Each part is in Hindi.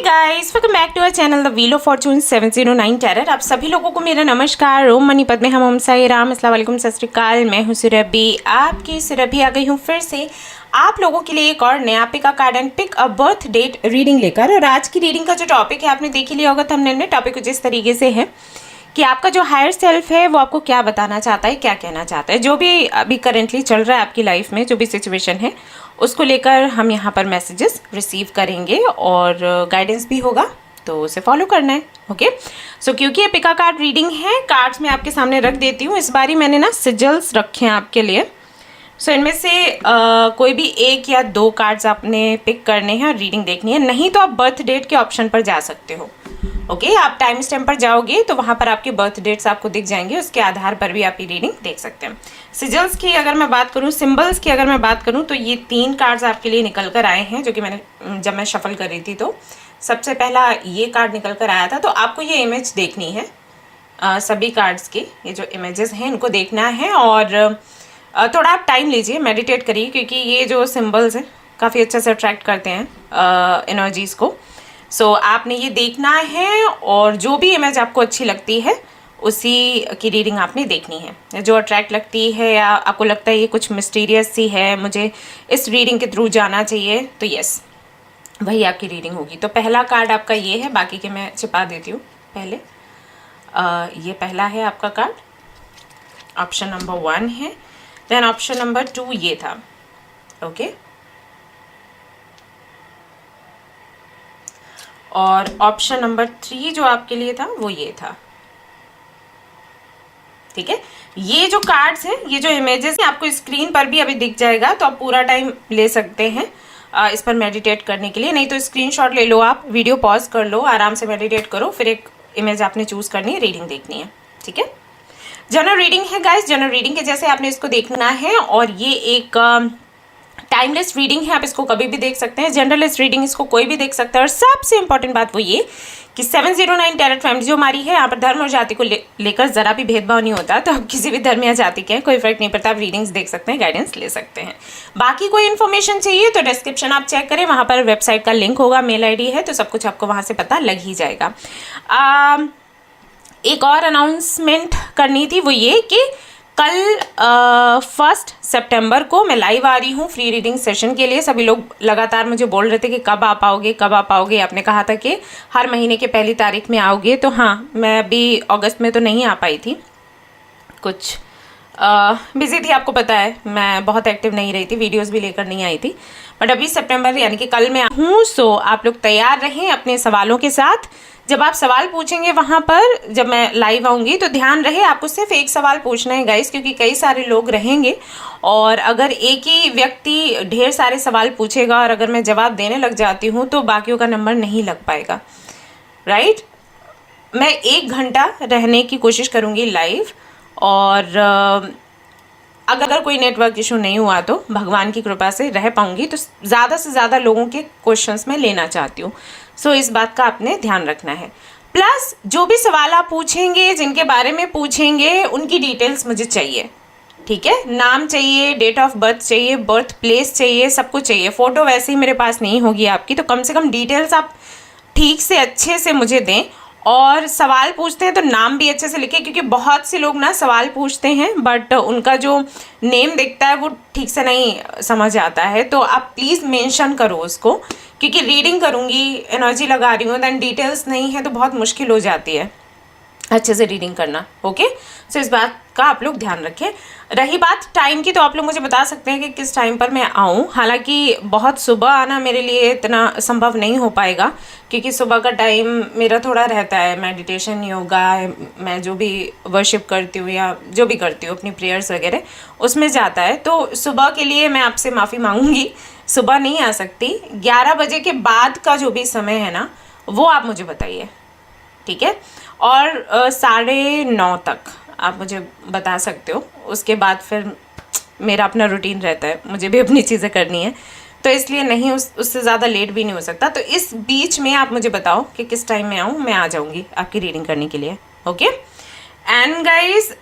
Guys, welcome back to our channel the wheel of fortune 709 tarot. आप सभी लोगों को मेरा नमस्कार। ओम मनी पद्मे हम साई राम, अस्सलाम वालेकुम, सत श्री अकाल। मैं हूँ सुरभि, आपकी सुरभि आ गई हूँ फिर से आप लोगों के लिए एक और नया pick a card and pick a birth date reading लेकर। और आज की रीडिंग का जो टॉपिक है आपने देख ही लिया होगा थंबनेल में। टॉपिक कुछ इस तरीके से है कि आपका जो हायर सेल्फ है वो आपको क्या बताना चाहता है, क्या कहना चाहता है। जो भी अभी करेंटली चल रहा है आपकी लाइफ में, जो भी सिचुएशन है उसको लेकर हम यहाँ पर मैसेजेस रिसीव करेंगे और गाइडेंस भी होगा, तो उसे फॉलो करना है। ओके सो क्योंकि ये पिका कार्ड रीडिंग है, कार्ड्स मैं आपके सामने रख देती हूँ। इस बारी मैंने ना सिजल्स रखे हैं आपके लिए। सो इनमें से कोई भी एक या दो कार्ड्स आपने पिक करने हैं और रीडिंग देखनी है। नहीं तो आप बर्थ डेट के ऑप्शन पर जा सकते हो। ओके आप टाइम स्टैम्प पर जाओगे तो वहाँ पर आपके बर्थ डेट्स आपको दिख जाएंगे, उसके आधार पर भी आप ये रीडिंग देख सकते हैं। सिजल्स की अगर मैं बात करूँ, सिंबल्स की अगर मैं बात करूँ, तो ये 3 कार्ड्स आपके लिए निकल कर आए हैं, जो कि मैंने जब मैं शफल कर रही थी तो सबसे पहला ये कार्ड निकल कर आया था। तो आपको ये इमेज देखनी है, सभी कार्ड्स की ये जो इमेजेस हैं इनको देखना है और थोड़ा आप टाइम लीजिए, मेडिटेट करिए, क्योंकि ये जो सिंबल्स हैं काफ़ी अच्छे से अट्रैक्ट करते हैं एनर्जीज़ को। सो आपने ये देखना है और जो भी इमेज आपको अच्छी लगती है उसी की रीडिंग आपने देखनी है। जो अट्रैक्ट लगती है या आपको लगता है ये कुछ मिस्टीरियस सी है, मुझे इस रीडिंग के थ्रू जाना चाहिए, तो यस वही आपकी रीडिंग होगी। तो पहला कार्ड आपका ये है, बाकी के मैं छिपा देती हूँ पहले। ये पहला है आपका कार्ड, ऑप्शन नंबर 1 है। देन ऑप्शन नंबर 2 ये था। ओके और ऑप्शन नंबर 3 जो आपके लिए था वो ये था। ठीक है, ये जो कार्ड्स हैं, ये जो इमेजेस हैं आपको स्क्रीन पर भी अभी दिख जाएगा, तो आप पूरा टाइम ले सकते हैं इस पर मेडिटेट करने के लिए। नहीं तो स्क्रीनशॉट ले लो, आप वीडियो पॉज कर लो, आराम से मेडिटेट करो, फिर एक इमेज आपने चूज करनी है, रीडिंग देखनी है। ठीक है, जनरल रीडिंग है गाइस, जनरल रीडिंग के जैसे आपने इसको देखना है और ये एक टाइमलेस रीडिंग है, आप इसको कभी भी देख सकते हैं। जनरलिस्ट रीडिंग इसको कोई भी देख सकता है। और सबसे इंपॉर्टेंट बात वो ये कि 709 टेरर फैमिली जो हमारी है, यहाँ पर धर्म और जाति को लेकर जरा भी भेदभाव नहीं होता। तो आप किसी भी धर्म या जाति के हैं, कोई फर्क नहीं पड़ता, आप रीडिंग्स देख सकते हैं, गाइडेंस ले सकते हैं। बाकी कोई इन्फॉर्मेशन चाहिए तो डिस्क्रिप्शन आप चेक करें, वहाँ पर वेबसाइट का लिंक होगा, मेल ID है, तो सब कुछ आपको वहाँ से पता लग ही जाएगा। एक और अनाउंसमेंट करनी थी, वो ये कि कल 1 सितंबर को मैं लाइव आ रही हूँ फ्री रीडिंग सेशन के लिए। सभी लोग लगातार मुझे बोल रहे थे कि कब आ पाओगे, कब आ पाओगे। आपने कहा था कि हर महीने के पहली तारीख में आओगे, तो हाँ मैं अभी अगस्त में तो नहीं आ पाई थी, कुछ बिजी थी, आपको पता है मैं बहुत एक्टिव नहीं रही थी, वीडियोस भी लेकर नहीं आई थी। बट अभी सितंबर यानी कि कल मैं हूँ। सो आप लोग तैयार रहें अपने सवालों के साथ। जब आप सवाल पूछेंगे वहाँ पर, जब मैं लाइव आऊँगी, तो ध्यान रहे आपको सिर्फ एक सवाल पूछना है गाइस, क्योंकि कई सारे लोग रहेंगे और अगर एक ही व्यक्ति ढेर सारे सवाल पूछेगा और अगर मैं जवाब देने लग जाती हूँ तो बाकियों का नंबर नहीं लग पाएगा। राइट, मैं 1 घंटा रहने की कोशिश करूँगी लाइव और अगर कोई नेटवर्क इशू नहीं हुआ तो भगवान की कृपा से रह पाऊंगी। तो ज़्यादा से ज़्यादा लोगों के क्वेश्चंस मैं लेना चाहती हूँ। सो इस बात का आपने ध्यान रखना है। प्लस जो भी सवाल आप पूछेंगे, जिनके बारे में पूछेंगे, उनकी डिटेल्स मुझे चाहिए। ठीक है, नाम चाहिए, डेट ऑफ बर्थ चाहिए, बर्थ प्लेस चाहिए, सब कुछ चाहिए। फ़ोटो वैसे ही मेरे पास नहीं होगी आपकी, तो कम से कम डिटेल्स आप ठीक से अच्छे से मुझे दें। और सवाल पूछते हैं तो नाम भी अच्छे से लिखें, क्योंकि बहुत से लोग ना सवाल पूछते हैं बट उनका जो नेम दिखता है वो ठीक से नहीं समझ आता है। तो आप प्लीज़ मेंशन करो उसको, क्योंकि रीडिंग करूँगी, एनर्जी लगा रही हूँ, दैन डिटेल्स नहीं है तो बहुत मुश्किल हो जाती है अच्छे से रीडिंग करना। ओके सो इस बात का आप लोग ध्यान रखें। रही बात टाइम की, तो आप लोग मुझे बता सकते हैं कि किस टाइम पर मैं आऊँ। हालांकि बहुत सुबह आना मेरे लिए इतना संभव नहीं हो पाएगा, क्योंकि सुबह का टाइम मेरा थोड़ा रहता है मेडिटेशन, योगा, मैं जो भी वर्शिप करती हूँ या जो भी करती हूँ अपनी प्रेयर्स वगैरह, उसमें जाता है। तो सुबह के लिए मैं आपसे माफ़ी मांगूंगी, सुबह नहीं आ सकती। 11 बजे के बाद का जो भी समय है ना, वो आप मुझे बताइए। ठीक है, और 9:30 तक आप मुझे बता सकते हो। उसके बाद फिर मेरा अपना रूटीन रहता है, मुझे भी अपनी चीज़ें करनी है, तो इसलिए नहीं, उससे ज़्यादा लेट भी नहीं हो सकता। तो इस बीच में आप मुझे बताओ कि किस टाइम में आऊँ, मैं आ जाऊँगी आपकी रीडिंग करने के लिए। ओके एंड गाइज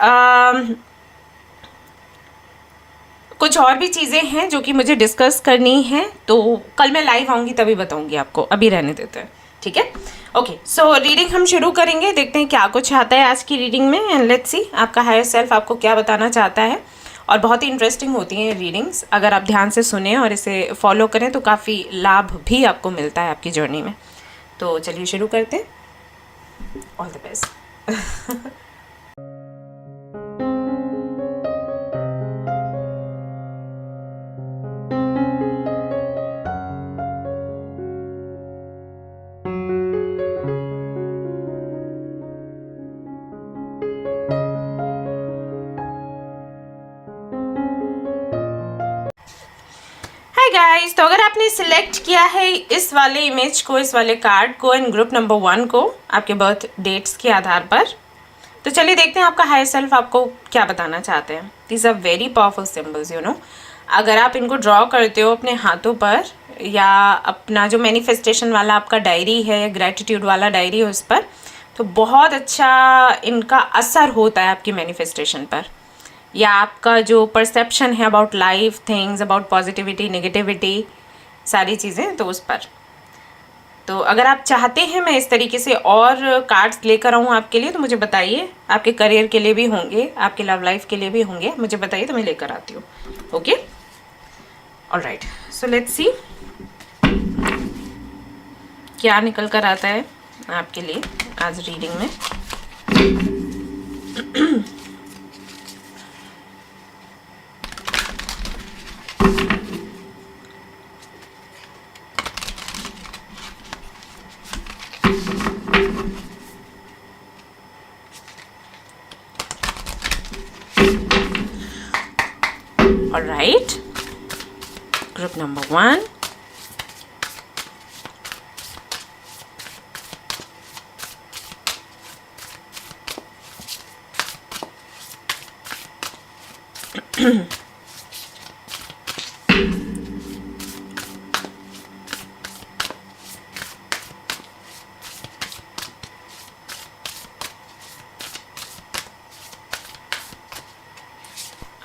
कुछ और भी चीज़ें हैं जो कि मुझे डिस्कस करनी है, तो कल मैं लाइव आऊँगी तभी बताऊँगी आपको, अभी रहने देते हैं। ठीक है। ओके, सो रीडिंग हम शुरू करेंगे, देखते हैं क्या कुछ आता है आज की रीडिंग में, एंड लेट्स सी आपका हायर सेल्फ आपको क्या बताना चाहता है। और बहुत ही इंटरेस्टिंग होती हैं ये रीडिंग्स, अगर आप ध्यान से सुने और इसे फॉलो करें तो काफ़ी लाभ भी आपको मिलता है आपकी जर्नी में। तो चलिए शुरू करते हैं। All the best. Hi guys, तो अगर आपने सिलेक्ट किया है इस वाले इमेज को, इस वाले कार्ड को एंड ग्रुप नंबर 1 को आपके बर्थ डेट्स के आधार पर, तो चलिए देखते हैं आपका हायर सेल्फ आपको क्या बताना चाहते हैं। These are very powerful symbols, you know. अगर आप इनको ड्रॉ करते हो अपने हाथों पर, या अपना जो मैनिफेस्टेशन वाला आपका डायरी है या ग्रेटिट्यूड वाला डायरी है उस पर, तो बहुत अच्छा इनका असर होता है आपकी मैनिफेस्टेशन पर, या आपका जो परसेप्शन है about life, things, about positivity, negativity, सारी चीज़ें, तो उस पर। तो अगर आप चाहते हैं मैं इस तरीके से और कार्ड्स लेकर आऊँ आपके लिए, तो मुझे बताइए। आपके करियर के लिए भी होंगे, आपके लव लाइफ के लिए भी होंगे, मुझे बताइए तो मैं लेकर आती हूँ। Okay, alright, so let's see क्या निकल कर आता है आपके लिए आज रीडिंग में। All right, group number 1.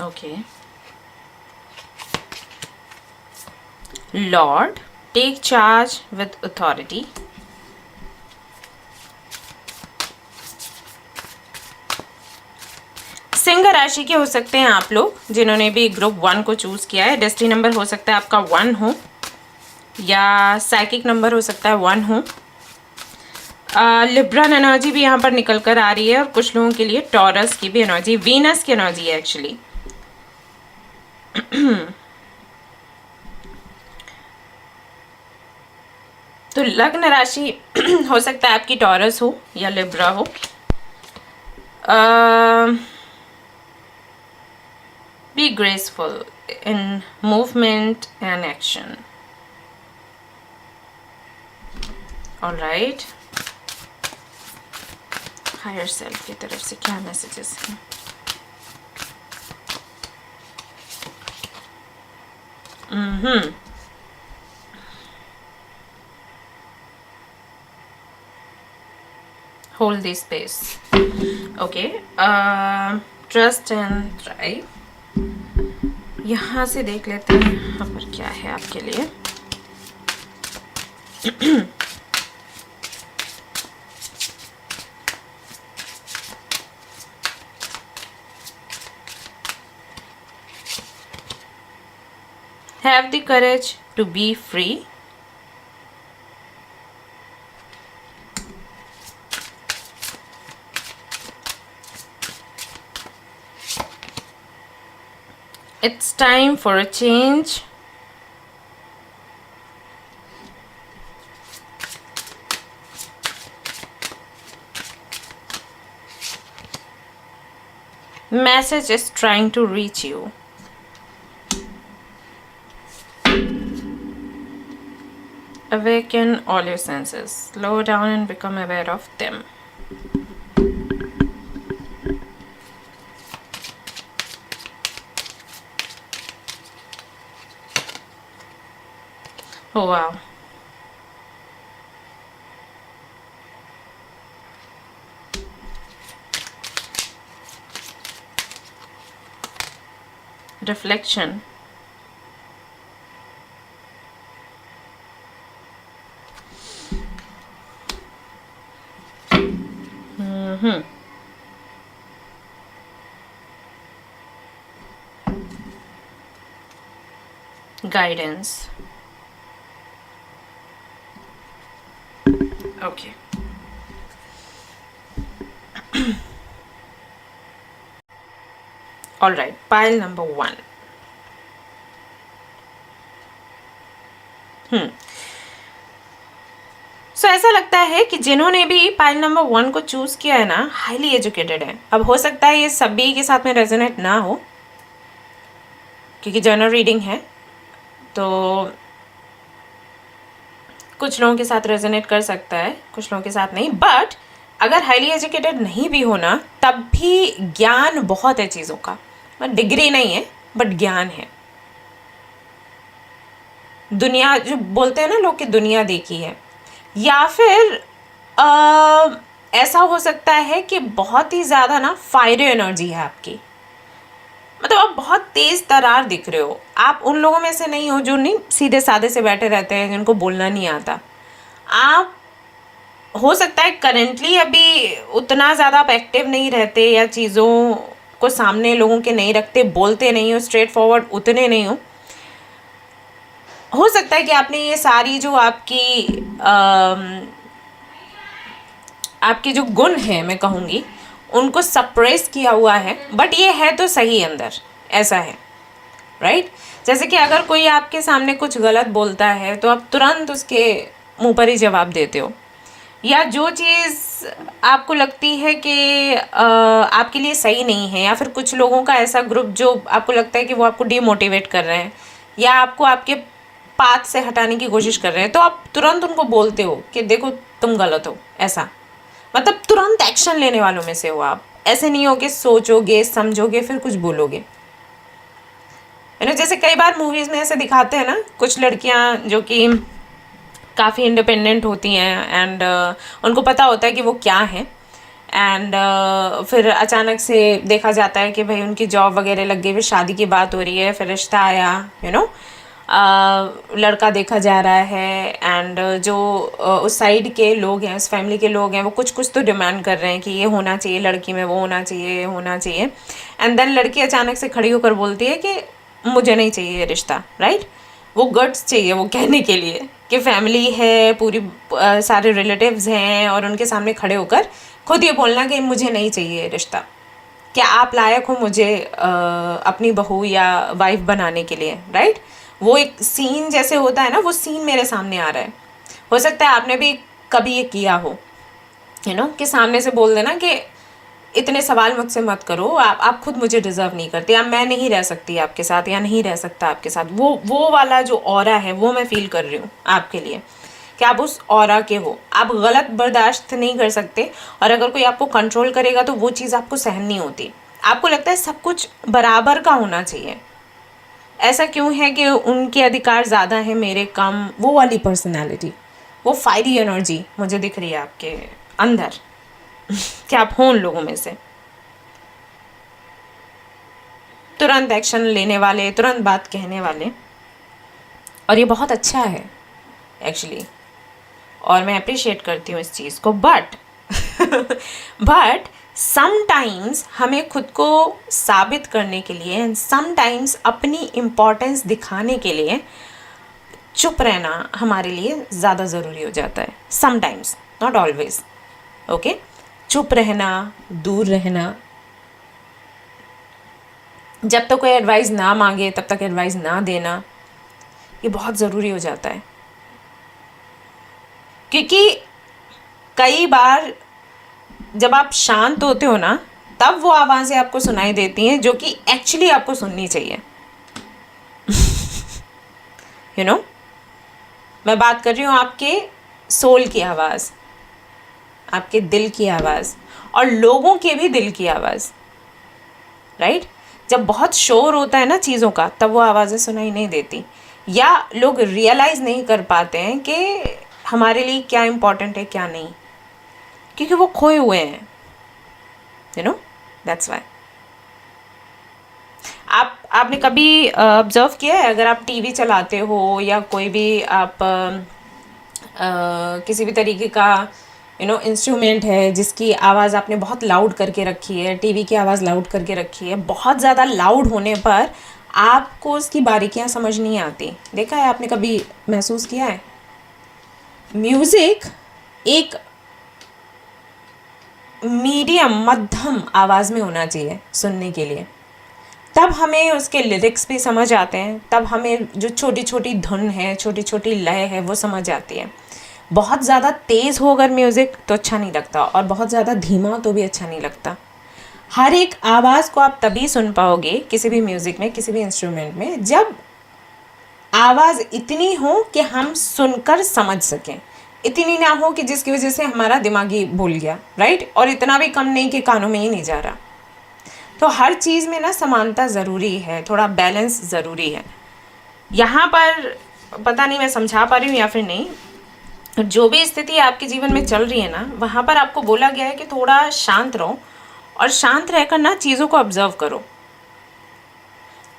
Okay. Lord, take charge with authority. Singh राशि के हो सकते हैं आप लोग जिन्होंने भी ग्रुप 1 को चूज किया है। डेस्टिनी नंबर हो सकता है आपका 1 हो, या साइकिक नंबर हो सकता है 1 हो। लिब्रन एनर्जी भी यहाँ पर निकल कर आ रही है, और कुछ लोगों के लिए टॉरस की भी एनर्जी, वीनस की एनर्जी है एक्चुअली। तो लग्न राशि हो सकता है आपकी टॉरस हो या लिब्रा हो। Be graceful in movement and action. Alright, higher self की तरफ से क्या मैसेजेस हैं? Hold this space. Okay. Trust and thrive. यहाँ से देख लेते हैं यहाँ पर क्या है आपके लिए। Have the courage to be free. It's time for a change. Message is trying to reach you. Awaken all your senses. Slow down and become aware of them. Oh wow. Reflection. Guidance, okay. All right, pile number 1। सो ऐसा लगता है कि जिन्होंने भी पाइल नंबर 1 को चूज किया है ना, हाईली एजुकेटेड है। अब हो सकता है ये सभी के साथ में रेजोनेट ना हो, क्योंकि जनरल रीडिंग है, तो कुछ लोगों के साथ रेजोनेट कर सकता है, कुछ लोगों के साथ नहीं। बट अगर हाईली एजुकेटेड नहीं भी हो ना, तब भी ज्ञान बहुत है चीज़ों का। डिग्री नहीं है, बट ज्ञान है। दुनिया जो बोलते हैं ना लोग कि दुनिया देखी है, या फिर ऐसा हो सकता है कि बहुत ही ज़्यादा ना फायरी एनर्जी है आपकी। मतलब आप बहुत तेज़ तरार दिख रहे हो। आप उन लोगों में से नहीं हो जो नहीं सीधे साधे से बैठे रहते हैं, जिनको बोलना नहीं आता। आप हो सकता है करेंटली अभी उतना ज़्यादा आप एक्टिव नहीं रहते, या चीज़ों को सामने लोगों के नहीं रखते, बोलते नहीं हो, स्ट्रेट फॉरवर्ड उतने नहीं हो सकता है कि आपने ये सारी जो आपके जो गुण हैं मैं कहूँगी, उनको सप्रेस किया हुआ है। बट ये है तो सही अंदर, ऐसा है, राइट? जैसे कि अगर कोई आपके सामने कुछ गलत बोलता है तो आप तुरंत उसके मुंह पर ही जवाब देते हो, या जो चीज़ आपको लगती है कि आपके लिए सही नहीं है, या फिर कुछ लोगों का ऐसा ग्रुप जो आपको लगता है कि वो आपको डीमोटिवेट कर रहे हैं या आपको आपके पाथ से हटाने की कोशिश कर रहे हैं, तो आप तुरंत उनको बोलते हो कि देखो तुम गलत हो। ऐसा मतलब तुरंत एक्शन लेने वालों में से हो आप। ऐसे नहीं हो कि सोचोगे, समझोगे, फिर कुछ बोलोगे। जैसे कई बार मूवीज़ में ऐसे दिखाते हैं ना, कुछ लड़कियां जो कि काफ़ी इंडिपेंडेंट होती हैं एंड उनको पता होता है कि वो क्या है, एंड फिर अचानक से देखा जाता है कि भाई उनकी जॉब वगैरह लग गई, फिर शादी की बात हो रही है, फिर रिश्ता आया, लड़का देखा जा रहा है, एंड जो उस साइड के लोग हैं, उस फैमिली के लोग हैं, वो कुछ कुछ तो डिमांड कर रहे हैं कि ये होना चाहिए लड़की में, वो होना चाहिए, ये होना चाहिए। एंड देन लड़की अचानक से खड़ी होकर बोलती है कि मुझे नहीं चाहिए ये रिश्ता, राइट? वो गट्स चाहिए वो कहने के लिए कि फैमिली है पूरी, सारे रिलेटिव्स हैं, और उनके सामने खड़े होकर खुद ये बोलना कि मुझे नहीं चाहिए रिश्ता, क्या आप लायक हो मुझे अपनी बहू या वाइफ बनाने के लिए, राइट? वो एक सीन जैसे होता है ना, वो सीन मेरे सामने आ रहा है। हो सकता है आपने भी कभी ये किया हो, कि सामने से बोल देना कि इतने सवाल मुझसे मत करो, आप खुद मुझे डिज़र्व नहीं करते, या मैं नहीं रह सकती आपके साथ, या नहीं रह सकता आपके साथ। वो वाला जो ऑरा है वो मैं फील कर रही हूँ आपके लिए, कि आप उस ऑरा के हो। आप गलत बर्दाश्त नहीं कर सकते, और अगर कोई आपको कंट्रोल करेगा तो वो चीज़ आपको सहन नहीं होती। आपको लगता है सब कुछ बराबर का होना चाहिए। ऐसा क्यों है कि उनके अधिकार ज़्यादा है, मेरे कम? वो वाली पर्सनैलिटी, वो फायरी एनर्जी मुझे दिख रही है आपके अंदर कि आप हो उन लोगों में से। तुरंत एक्शन लेने वाले, तुरंत बात कहने वाले, और ये बहुत अच्छा है एक्चुअली, और मैं अप्रिशिएट करती हूँ इस चीज़ को। बट समटाइम्स हमें खुद को साबित करने के लिए, एंड समटाइम्स अपनी इम्पोर्टेंस दिखाने के लिए चुप रहना हमारे लिए ज़्यादा ज़रूरी हो जाता है। Sometimes, not always, okay? चुप रहना, दूर रहना, जब तक कोई एडवाइस ना मांगे तब तक एडवाइस ना देना, ये बहुत ज़रूरी हो जाता है। क्योंकि कई बार जब आप शांत होते हो ना, तब वो आवाज़ें आपको सुनाई देती हैं जो कि एक्चुअली आपको सुननी चाहिए। मैं बात कर रही हूँ आपके सोल की आवाज़, आपके दिल की आवाज़, और लोगों के भी दिल की आवाज़, राइट? जब बहुत शोर होता है ना चीज़ों का, तब वो आवाज़ें सुनाई नहीं देती, या लोग रियलाइज़ नहीं कर पाते हैं कि हमारे लिए क्या इम्पोर्टेंट है क्या नहीं, क्योंकि वो खोए हुए हैं। That's why. आपने कभी ऑब्जर्व किया है, अगर आप टीवी चलाते हो या कोई भी आप किसी भी तरीके का इंस्ट्रूमेंट है जिसकी आवाज़ आपने बहुत लाउड करके रखी है, टीवी की आवाज़ लाउड करके रखी है, बहुत ज़्यादा लाउड होने पर आपको उसकी बारीकियां समझ नहीं आती। देखा है आपने, कभी महसूस किया है? म्यूज़िक एक मीडियम मध्यम आवाज़ में होना चाहिए सुनने के लिए, तब हमें उसके लिरिक्स भी समझ आते हैं, तब हमें जो छोटी छोटी धुन है, छोटी छोटी लय है, वो समझ आती है। बहुत ज़्यादा तेज़ हो अगर म्यूज़िक तो अच्छा नहीं लगता, और बहुत ज़्यादा धीमा तो भी अच्छा नहीं लगता। हर एक आवाज़ को आप तभी सुन पाओगे किसी भी म्यूज़िक में, किसी भी इंस्ट्रूमेंट में, जब आवाज़ इतनी हो कि हम सुनकर समझ सकें, इतनी ना हो कि जिसकी वजह से हमारा दिमाग ही भूल गया, राइट, और इतना भी कम नहीं कि कानों में ही नहीं जा रहा। तो हर चीज़ में ना समानता ज़रूरी है, थोड़ा बैलेंस ज़रूरी है। यहाँ पर पता नहीं मैं समझा पा रही हूँ या फिर नहीं, जो भी स्थिति आपके जीवन में चल रही है ना, वहाँ पर आपको बोला गया है कि थोड़ा शांत रहो, और शांत रहकर ना चीज़ों को ऑब्जर्व करो।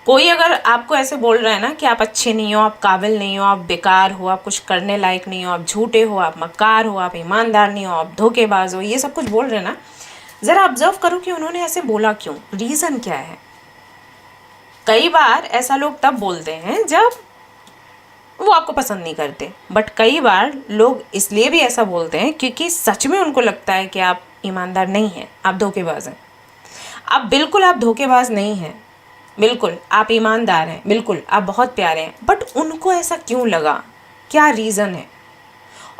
कोई अगर आपको ऐसे बोल रहा है ना कि आप अच्छे नहीं हो, आप काबिल नहीं हो, आप बेकार हो, आप कुछ करने लायक नहीं हो, आप झूठे हो, आप मक्कार हो, आप ईमानदार नहीं हो, आप धोखेबाज हो, ये सब कुछ बोल रहे हैं ना, ज़रा ऑब्जर्व करो कि उन्होंने ऐसे बोला क्यों, रीज़न क्या है। कई बार ऐसा लोग तब बोलते हैं जब वो आपको पसंद नहीं करते, बट कई बार लोग इसलिए भी ऐसा बोलते हैं क्योंकि सच में उनको लगता है कि आप ईमानदार नहीं हैं, आप धोखेबाज हैं। आप बिल्कुल, आप धोखेबाज नहीं हैं, बिल्कुल आप ईमानदार हैं, बिल्कुल आप बहुत प्यारे हैं, बट उनको ऐसा क्यों लगा, क्या रीज़न है।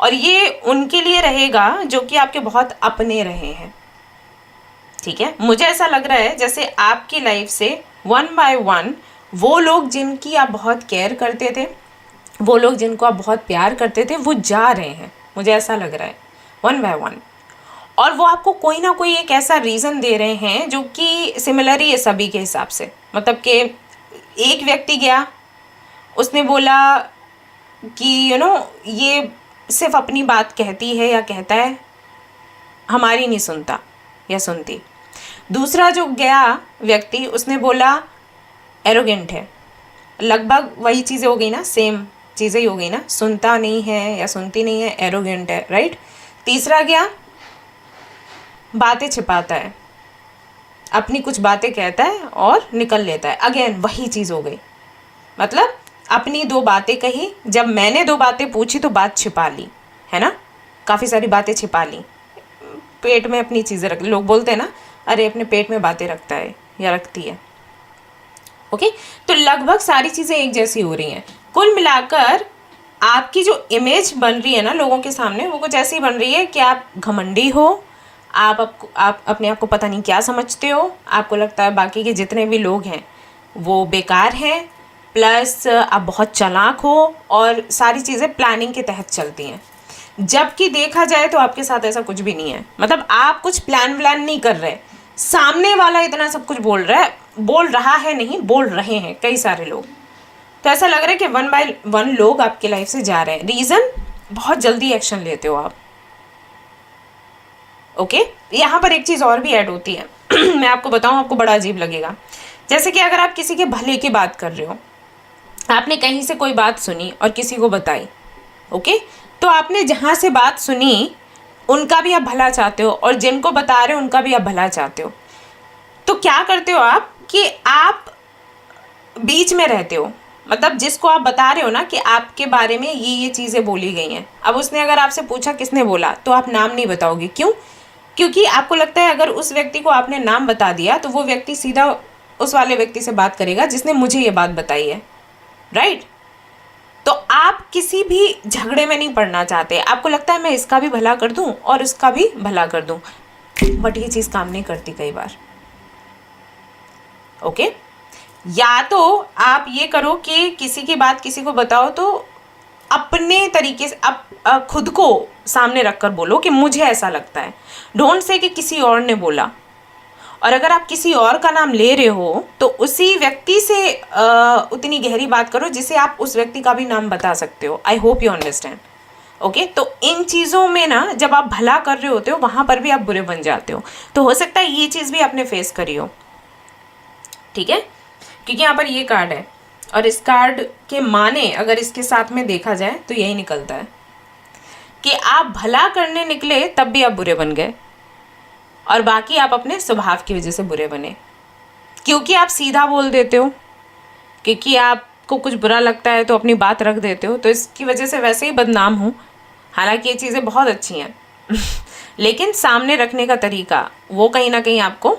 और ये उनके लिए रहेगा जो कि आपके बहुत अपने रहे हैं, ठीक है। मुझे ऐसा लग रहा है जैसे आपकी लाइफ से वन बाय वन वो लोग जिनकी आप बहुत केयर करते थे, वो लोग जिनको आप बहुत प्यार करते थे, वो जा रहे हैं, मुझे ऐसा लग रहा है, वन बाय वन। और वो आपको कोई ना कोई एक ऐसा रीज़न दे रहे हैं जो कि सिमिलर ही है सभी के हिसाब से। मतलब कि एक व्यक्ति गया, उसने बोला कि ये सिर्फ अपनी बात कहती है या कहता है, हमारी नहीं सुनता या सुनती। दूसरा जो गया व्यक्ति, उसने बोला एरोगेंट है। लगभग वही चीज़ें हो गई ना, सेम चीज़ें ही हो गई ना, सुनता नहीं है या सुनती नहीं है, एरोगेंट है, राइट। तीसरा गया, बातें छिपाता है, अपनी कुछ बातें कहता है और निकल लेता है, अगेन वही चीज़ हो गई। मतलब अपनी दो बातें कही, जब मैंने दो बातें पूछी तो बात छिपा ली, है ना, काफ़ी सारी बातें छिपा ली, पेट में अपनी चीज़ें रख, लोग बोलते हैं ना, अरे अपने पेट में बातें रखता है या रखती है, ओके। तो लगभग सारी चीज़ें एक जैसी हो रही हैं। कुल मिलाकर आपकी जो इमेज बन रही है ना लोगों के सामने, वो कुछ ऐसी बन रही है कि आप घमंडी हो, आप अपने आप को पता नहीं क्या समझते हो, आपको लगता है बाकी के जितने भी लोग हैं वो बेकार हैं, प्लस आप बहुत चालाक हो और सारी चीज़ें प्लानिंग के तहत चलती हैं। जबकि देखा जाए तो आपके साथ ऐसा कुछ भी नहीं है। मतलब आप कुछ प्लान नहीं कर रहे, सामने वाला इतना सब कुछ बोल रहा है नहीं, बोल रहे हैं कई सारे लोग। तो ऐसा लग रहा है कि वन बाय वन लोग आपके लाइफ से जा रहे हैं। रीज़न, बहुत जल्दी एक्शन लेते हो आप, ओके। यहाँ पर एक चीज़ और भी ऐड होती है मैं आपको बताऊँ, आपको बड़ा अजीब लगेगा। जैसे कि अगर आप किसी के भले की बात कर रहे हो, आपने कहीं से कोई बात सुनी और किसी को बताई, ओके, तो आपने जहाँ से बात सुनी उनका भी आप भला चाहते हो और जिनको बता रहे हो उनका भी आप भला चाहते हो। तो क्या करते हो आप कि आप बीच में रहते हो। मतलब जिसको आप बता रहे हो ना कि आपके बारे में ये चीज़ें बोली गई हैं, अब उसने अगर आपसे पूछा किसने बोला, तो आप नाम नहीं बताओगे। क्यों? क्योंकि आपको लगता है अगर उस व्यक्ति को आपने नाम बता दिया तो वो व्यक्ति सीधा उस वाले व्यक्ति से बात करेगा जिसने मुझे ये बात बताई है, राइट। तो आप किसी भी झगड़े में नहीं पड़ना चाहते, आपको लगता है मैं इसका भी भला कर दूं और इसका भी भला कर दूं, बट ये चीज़ काम नहीं करती कई बार, ओके। या तो आप ये करो कि किसी की बात किसी को बताओ तो अपने तरीके से आप खुद को सामने रखकर बोलो कि मुझे ऐसा लगता है, डोंट से कि किसी और ने बोला। और अगर आप किसी और का नाम ले रहे हो तो उसी व्यक्ति से उतनी गहरी बात करो जिसे आप उस व्यक्ति का भी नाम बता सकते हो। I hope you understand, okay. तो इन चीज़ों में ना जब आप भला कर रहे होते हो वहाँ पर भी आप बुरे बन जाते हो। तो हो सकता है ये चीज़ भी आपने फेस करी हो, ठीक है, क्योंकि यहाँ पर ये कार्ड है और इस कार्ड के माने अगर इसके साथ में देखा जाए तो यही निकलता है कि आप भला करने निकले तब भी आप बुरे बन गए, और बाकी आप अपने स्वभाव की वजह से बुरे बने, क्योंकि आप सीधा बोल देते हो, क्योंकि आपको कुछ बुरा लगता है तो अपनी बात रख देते हो, तो इसकी वजह से वैसे ही बदनाम हूँ। हालांकि ये चीज़ें बहुत अच्छी हैं लेकिन सामने रखने का तरीका वो कहीं ना कहीं आपको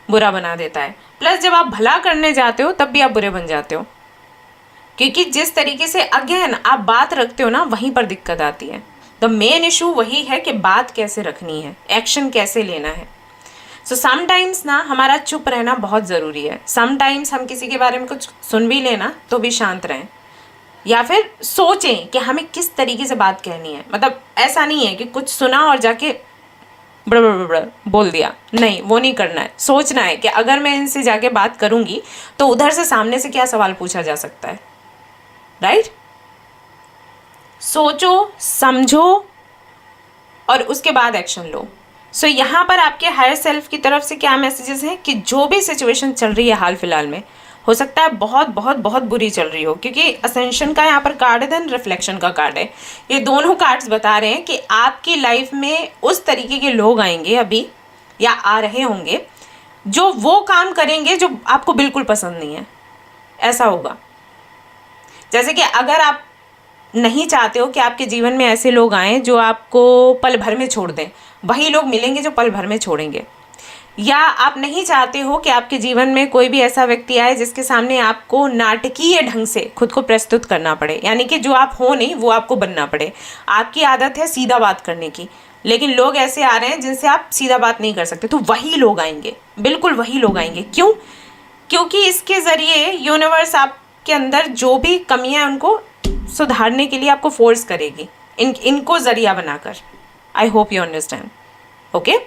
बुरा बना देता है। प्लस जब आप भला करने जाते हो तब भी आप बुरे बन जाते हो, क्योंकि जिस तरीके से अगेन आप बात रखते हो ना, वहीं पर दिक्कत आती है। द मेन इशू वही है कि बात कैसे रखनी है, एक्शन कैसे लेना है। सो समटाइम्स ना हमारा चुप रहना बहुत ज़रूरी है। समटाइम्स हम किसी के बारे में कुछ सुन भी लेना तो भी शांत रहें, या फिर सोचें कि हमें किस तरीके से बात कहनी है। मतलब ऐसा नहीं है कि कुछ सुना और जाके बड़ बड़ बड़ बोल दिया, नहीं, वो नहीं करना है। सोचना है कि अगर मैं इनसे जाके बात करूँगी तो उधर से सामने से क्या सवाल पूछा जा सकता है, राइट? सोचो, समझो और उसके बाद एक्शन लो। सो यहाँ पर आपके हायर सेल्फ की तरफ से क्या मैसेजेस हैं कि जो भी सिचुएशन चल रही है हाल फिलहाल में, हो सकता है बहुत बहुत बहुत बुरी चल रही हो, क्योंकि असेंशन का यहाँ पर कार्ड है, देन रिफ्लेक्शन का कार्ड है। ये दोनों कार्ड्स बता रहे हैं कि आपकी लाइफ में उस तरीके के लोग आएंगे अभी, या आ रहे होंगे, जो वो काम करेंगे जो आपको बिल्कुल पसंद नहीं है। ऐसा होगा जैसे कि अगर आप नहीं चाहते हो कि आपके जीवन में ऐसे लोग आएँ जो आपको पल भर में छोड़ दें, वही लोग मिलेंगे जो पल भर में छोड़ेंगे। या आप नहीं चाहते हो कि आपके जीवन में कोई भी ऐसा व्यक्ति आए जिसके सामने आपको नाटकीय ढंग से खुद को प्रस्तुत करना पड़े, यानी कि जो आप हो नहीं वो आपको बनना पड़े। आपकी आदत है सीधा बात करने की, लेकिन लोग ऐसे आ रहे हैं जिनसे आप सीधा बात नहीं कर सकते, तो वही लोग आएंगे, बिल्कुल वही लोग आएंगे। क्यों? क्योंकि इसके ज़रिए यूनिवर्स आपके अंदर जो भी कमियां हैं उनको सुधारने के लिए आपको फोर्स करेगी, इनको ज़रिया बनाकर। I hope you understand, okay?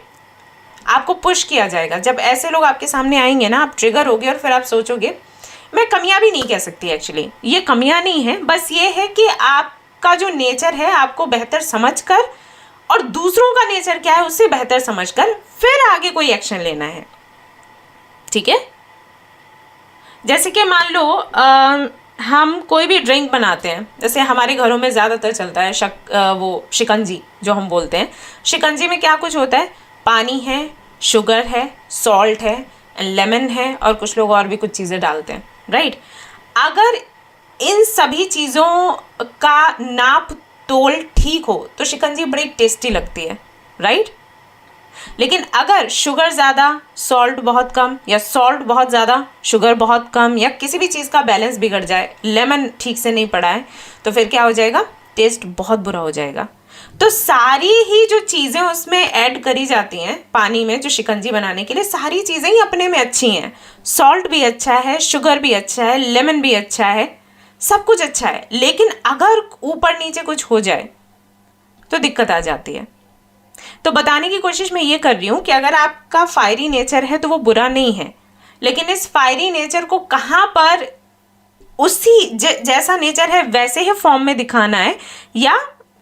आपको पुश किया जाएगा। जब ऐसे लोग आपके सामने आएंगे ना, आप ट्रिगर होगे और फिर आप सोचोगे, मैं कमियां भी नहीं कह सकती एक्चुअली, ये कमियां नहीं है, बस ये है कि आपका जो नेचर है आपको बेहतर समझकर और दूसरों का नेचर क्या है उससे बेहतर समझकर फिर आगे कोई एक्शन लेना है, ठीक है? जैसे कि मान लो हम कोई भी ड्रिंक बनाते हैं, जैसे हमारे घरों में ज़्यादातर चलता है वो शिकंजी जो हम बोलते हैं। शिकंजी में क्या कुछ होता है? पानी है, शुगर है, सॉल्ट है, लेमन है, और कुछ लोग और भी कुछ चीज़ें डालते हैं, राइट? अगर इन सभी चीज़ों का नाप तोल ठीक हो तो शिकंजी बड़ी टेस्टी लगती है, राइट? लेकिन अगर शुगर ज़्यादा, सॉल्ट बहुत कम, या सॉल्ट बहुत ज़्यादा, शुगर बहुत कम, या किसी भी चीज़ का बैलेंस बिगड़ जाए, लेमन ठीक से नहीं पड़ा है, तो फिर क्या हो जाएगा? टेस्ट बहुत बुरा हो जाएगा। तो सारी ही जो चीज़ें उसमें ऐड करी जाती हैं पानी में जो शिकंजी बनाने के लिए, सारी चीज़ें ही अपने में अच्छी हैं। सॉल्ट भी अच्छा है, शुगर भी अच्छा है, लेमन भी अच्छा है, सब कुछ अच्छा है। लेकिन अगर ऊपर नीचे कुछ हो जाए तो दिक्कत आ जाती है। तो बताने की कोशिश मैं ये कर रही हूँ कि अगर आपका फायरी नेचर है तो वो बुरा नहीं है, लेकिन इस फायरी नेचर को कहाँ पर उसी जैसा नेचर है वैसे ही फॉर्म में दिखाना है, या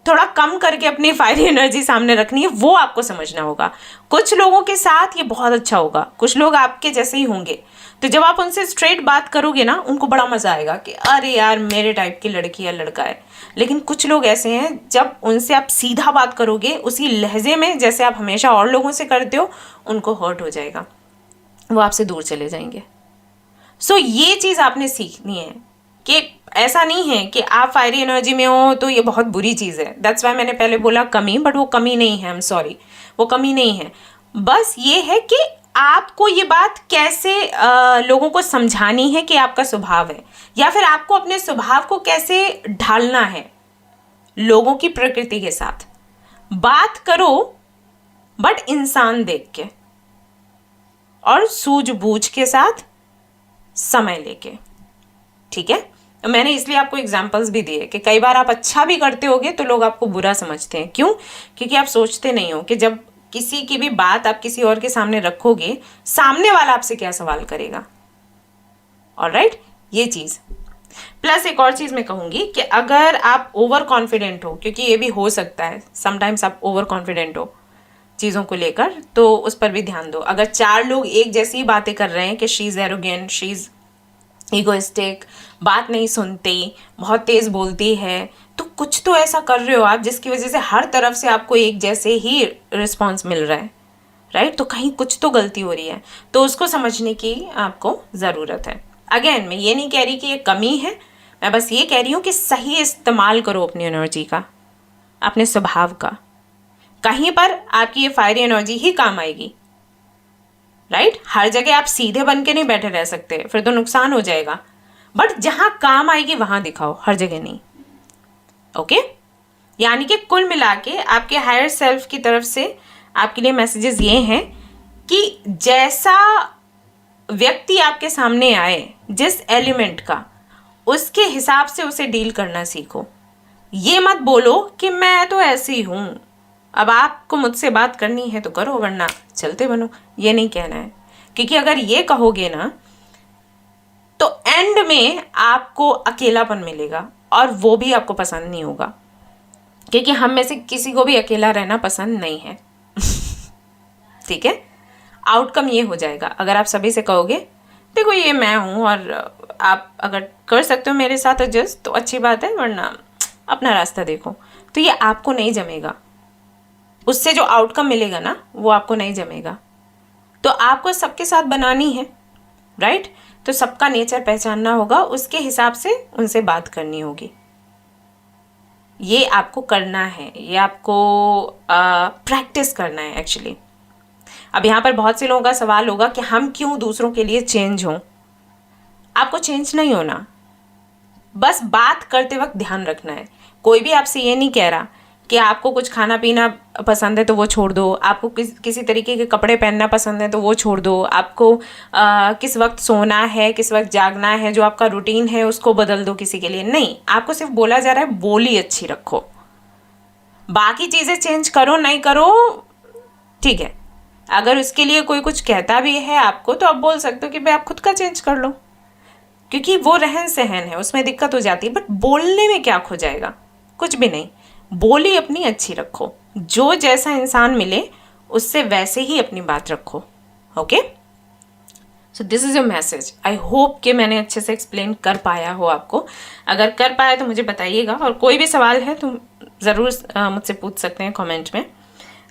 थोड़ा कम करके अपनी फायरी एनर्जी सामने रखनी है, वो आपको समझना होगा। कुछ लोगों के साथ ये बहुत अच्छा होगा, कुछ लोग आपके जैसे ही होंगे, तो जब आप उनसे स्ट्रेट बात करोगे ना, उनको बड़ा मज़ा आएगा कि अरे यार मेरे टाइप की लड़की या लड़का है। लेकिन कुछ लोग ऐसे हैं जब उनसे आप सीधा बात करोगे उसी लहजे में जैसे आप हमेशा और लोगों से करते हो, उनको हर्ट हो जाएगा, वो आपसे दूर चले जाएंगे। सो ये चीज़ आपने सीखनी है कि ऐसा नहीं है कि आप फायरी एनर्जी में हो तो ये बहुत बुरी चीज़ है। दैट्स वाई मैंने पहले बोला कमी, बट वो कमी नहीं है, आई एम सॉरी, वो कमी नहीं है। बस ये है कि आपको ये बात कैसे लोगों को समझानी है कि आपका स्वभाव है, या फिर आपको अपने स्वभाव को कैसे ढालना है लोगों की प्रकृति के साथ। बात करो बट इंसान देख के और सूझबूझ के साथ, समय लेके, ठीक है? मैंने इसलिए आपको एग्जाम्पल्स भी दिए कि कई बार आप अच्छा भी करते होगे तो लोग आपको बुरा समझते हैं। क्यों? क्योंकि आप सोचते नहीं हो कि जब किसी की भी बात आप किसी और के सामने रखोगे, सामने वाला आपसे क्या सवाल करेगा। ऑलराइट, ये चीज़। प्लस एक और चीज़ मैं कहूँगी कि अगर आप ओवर कॉन्फिडेंट हो, क्योंकि ये भी हो सकता है समटाइम्स आप ओवर कॉन्फिडेंट हो चीज़ों को लेकर, तो उस पर भी ध्यान दो। अगर 4 लोग एक जैसी बातें कर रहे हैं कि she is arrogant, she is egoistic, बात नहीं सुनती, बहुत तेज़ बोलती है, तो कुछ तो ऐसा कर रहे हो आप जिसकी वजह से हर तरफ से आपको एक जैसे ही रिस्पॉन्स मिल रहा है, राइट? तो कहीं कुछ तो गलती हो रही है, तो उसको समझने की आपको ज़रूरत है। अगेन मैं ये नहीं कह रही कि ये कमी है, मैं बस ये कह रही हूँ कि सही इस्तेमाल करो अपनी एनर्जी का, अपने स्वभाव का। कहीं पर आपकी ये फायरी एनर्जी ही काम आएगी, राइट? हर जगह आप सीधे बन के नहीं बैठे रह सकते, फिर तो नुकसान हो जाएगा। बट जहां काम आएगी वहां दिखाओ, हर जगह नहीं। ओके? यानी कि कुल मिला के आपके हायर सेल्फ की तरफ से आपके लिए मैसेजेस ये हैं कि जैसा व्यक्ति आपके सामने आए, जिस एलिमेंट का, उसके हिसाब से उसे डील करना सीखो। ये मत बोलो कि मैं तो ऐसी हूं, अब आपको मुझसे बात करनी है तो करो, वरना चलते बनो। ये नहीं कहना है, क्योंकि अगर ये कहोगे ना तो एंड में आपको अकेलापन मिलेगा और वो भी आपको पसंद नहीं होगा, क्योंकि हम में से किसी को भी अकेला रहना पसंद नहीं है। ठीक है? आउटकम ये हो जाएगा अगर आप सभी से कहोगे देखो ये मैं हूँ और आप अगर कर सकते हो मेरे साथ एडजस्ट तो अच्छी बात है, वरना अपना रास्ता देखो, तो ये आपको नहीं जमेगा। उससे जो आउटकम मिलेगा ना वो आपको नहीं जमेगा। तो आपको सबके साथ बनानी है, राइट? तो सबका नेचर पहचानना होगा, उसके हिसाब से उनसे बात करनी होगी। ये आपको करना है, ये आपको प्रैक्टिस करना है एक्चुअली। अब यहाँ पर बहुत से लोगों का सवाल होगा कि हम क्यों दूसरों के लिए चेंज हों। आपको चेंज नहीं होना, बस बात करते वक्त ध्यान रखना है। कोई भी आपसे ये नहीं कह रहा कि आपको कुछ खाना पीना पसंद है तो वो छोड़ दो, आपको किसी तरीके के कपड़े पहनना पसंद है तो वो छोड़ दो, आपको किस वक्त सोना है, किस वक्त जागना है, जो आपका रूटीन है उसको बदल दो किसी के लिए। नहीं, आपको सिर्फ बोला जा रहा है बोली अच्छी रखो, बाकी चीज़ें चेंज करो नहीं करो ठीक है। अगर उसके लिए कोई कुछ कहता भी है आपको तो आप बोल सकते हो कि भाई आप खुद का चेंज कर लो, क्योंकि वो रहन सहन है, उसमें दिक्कत हो जाती है। बट बोलने में क्या खो जाएगा? कुछ भी नहीं। बोली अपनी अच्छी रखो, जो जैसा इंसान मिले उससे वैसे ही अपनी बात रखो। Okay, so this is your message. I hope कि मैंने अच्छे से एक्सप्लेन कर पाया हो आपको। अगर कर पाया तो मुझे बताइएगा, और कोई भी सवाल है तो ज़रूर मुझसे पूछ सकते हैं कमेंट में।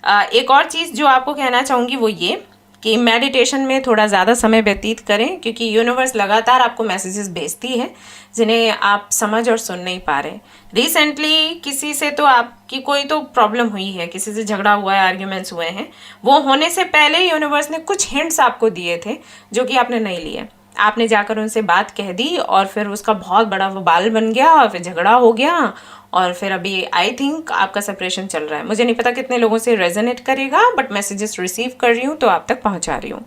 एक और चीज़ जो आपको कहना चाहूँगी वो ये कि मेडिटेशन में थोड़ा ज़्यादा समय व्यतीत करें, क्योंकि यूनिवर्स लगातार आपको मैसेजेस भेजती है जिन्हें आप समझ और सुन नहीं पा रहे। रिसेंटली किसी से तो आपकी कोई तो प्रॉब्लम हुई है, किसी से झगड़ा हुआ है, आर्ग्यूमेंट्स हुए हैं, वो होने से पहले यूनिवर्स ने कुछ हिंट्स आपको दिए थे जो कि आपने नहीं लिए। आपने जाकर उनसे बात कह दी और फिर उसका बहुत बड़ा वबाल बन गया और फिर झगड़ा हो गया, और फिर अभी आई थिंक आपका सेपरेशन चल रहा है। मुझे नहीं पता कितने लोगों से रेजोनेट करेगा, बट मैसेजेस रिसीव कर रही हूँ तो आप तक पहुँचा रही हूँ।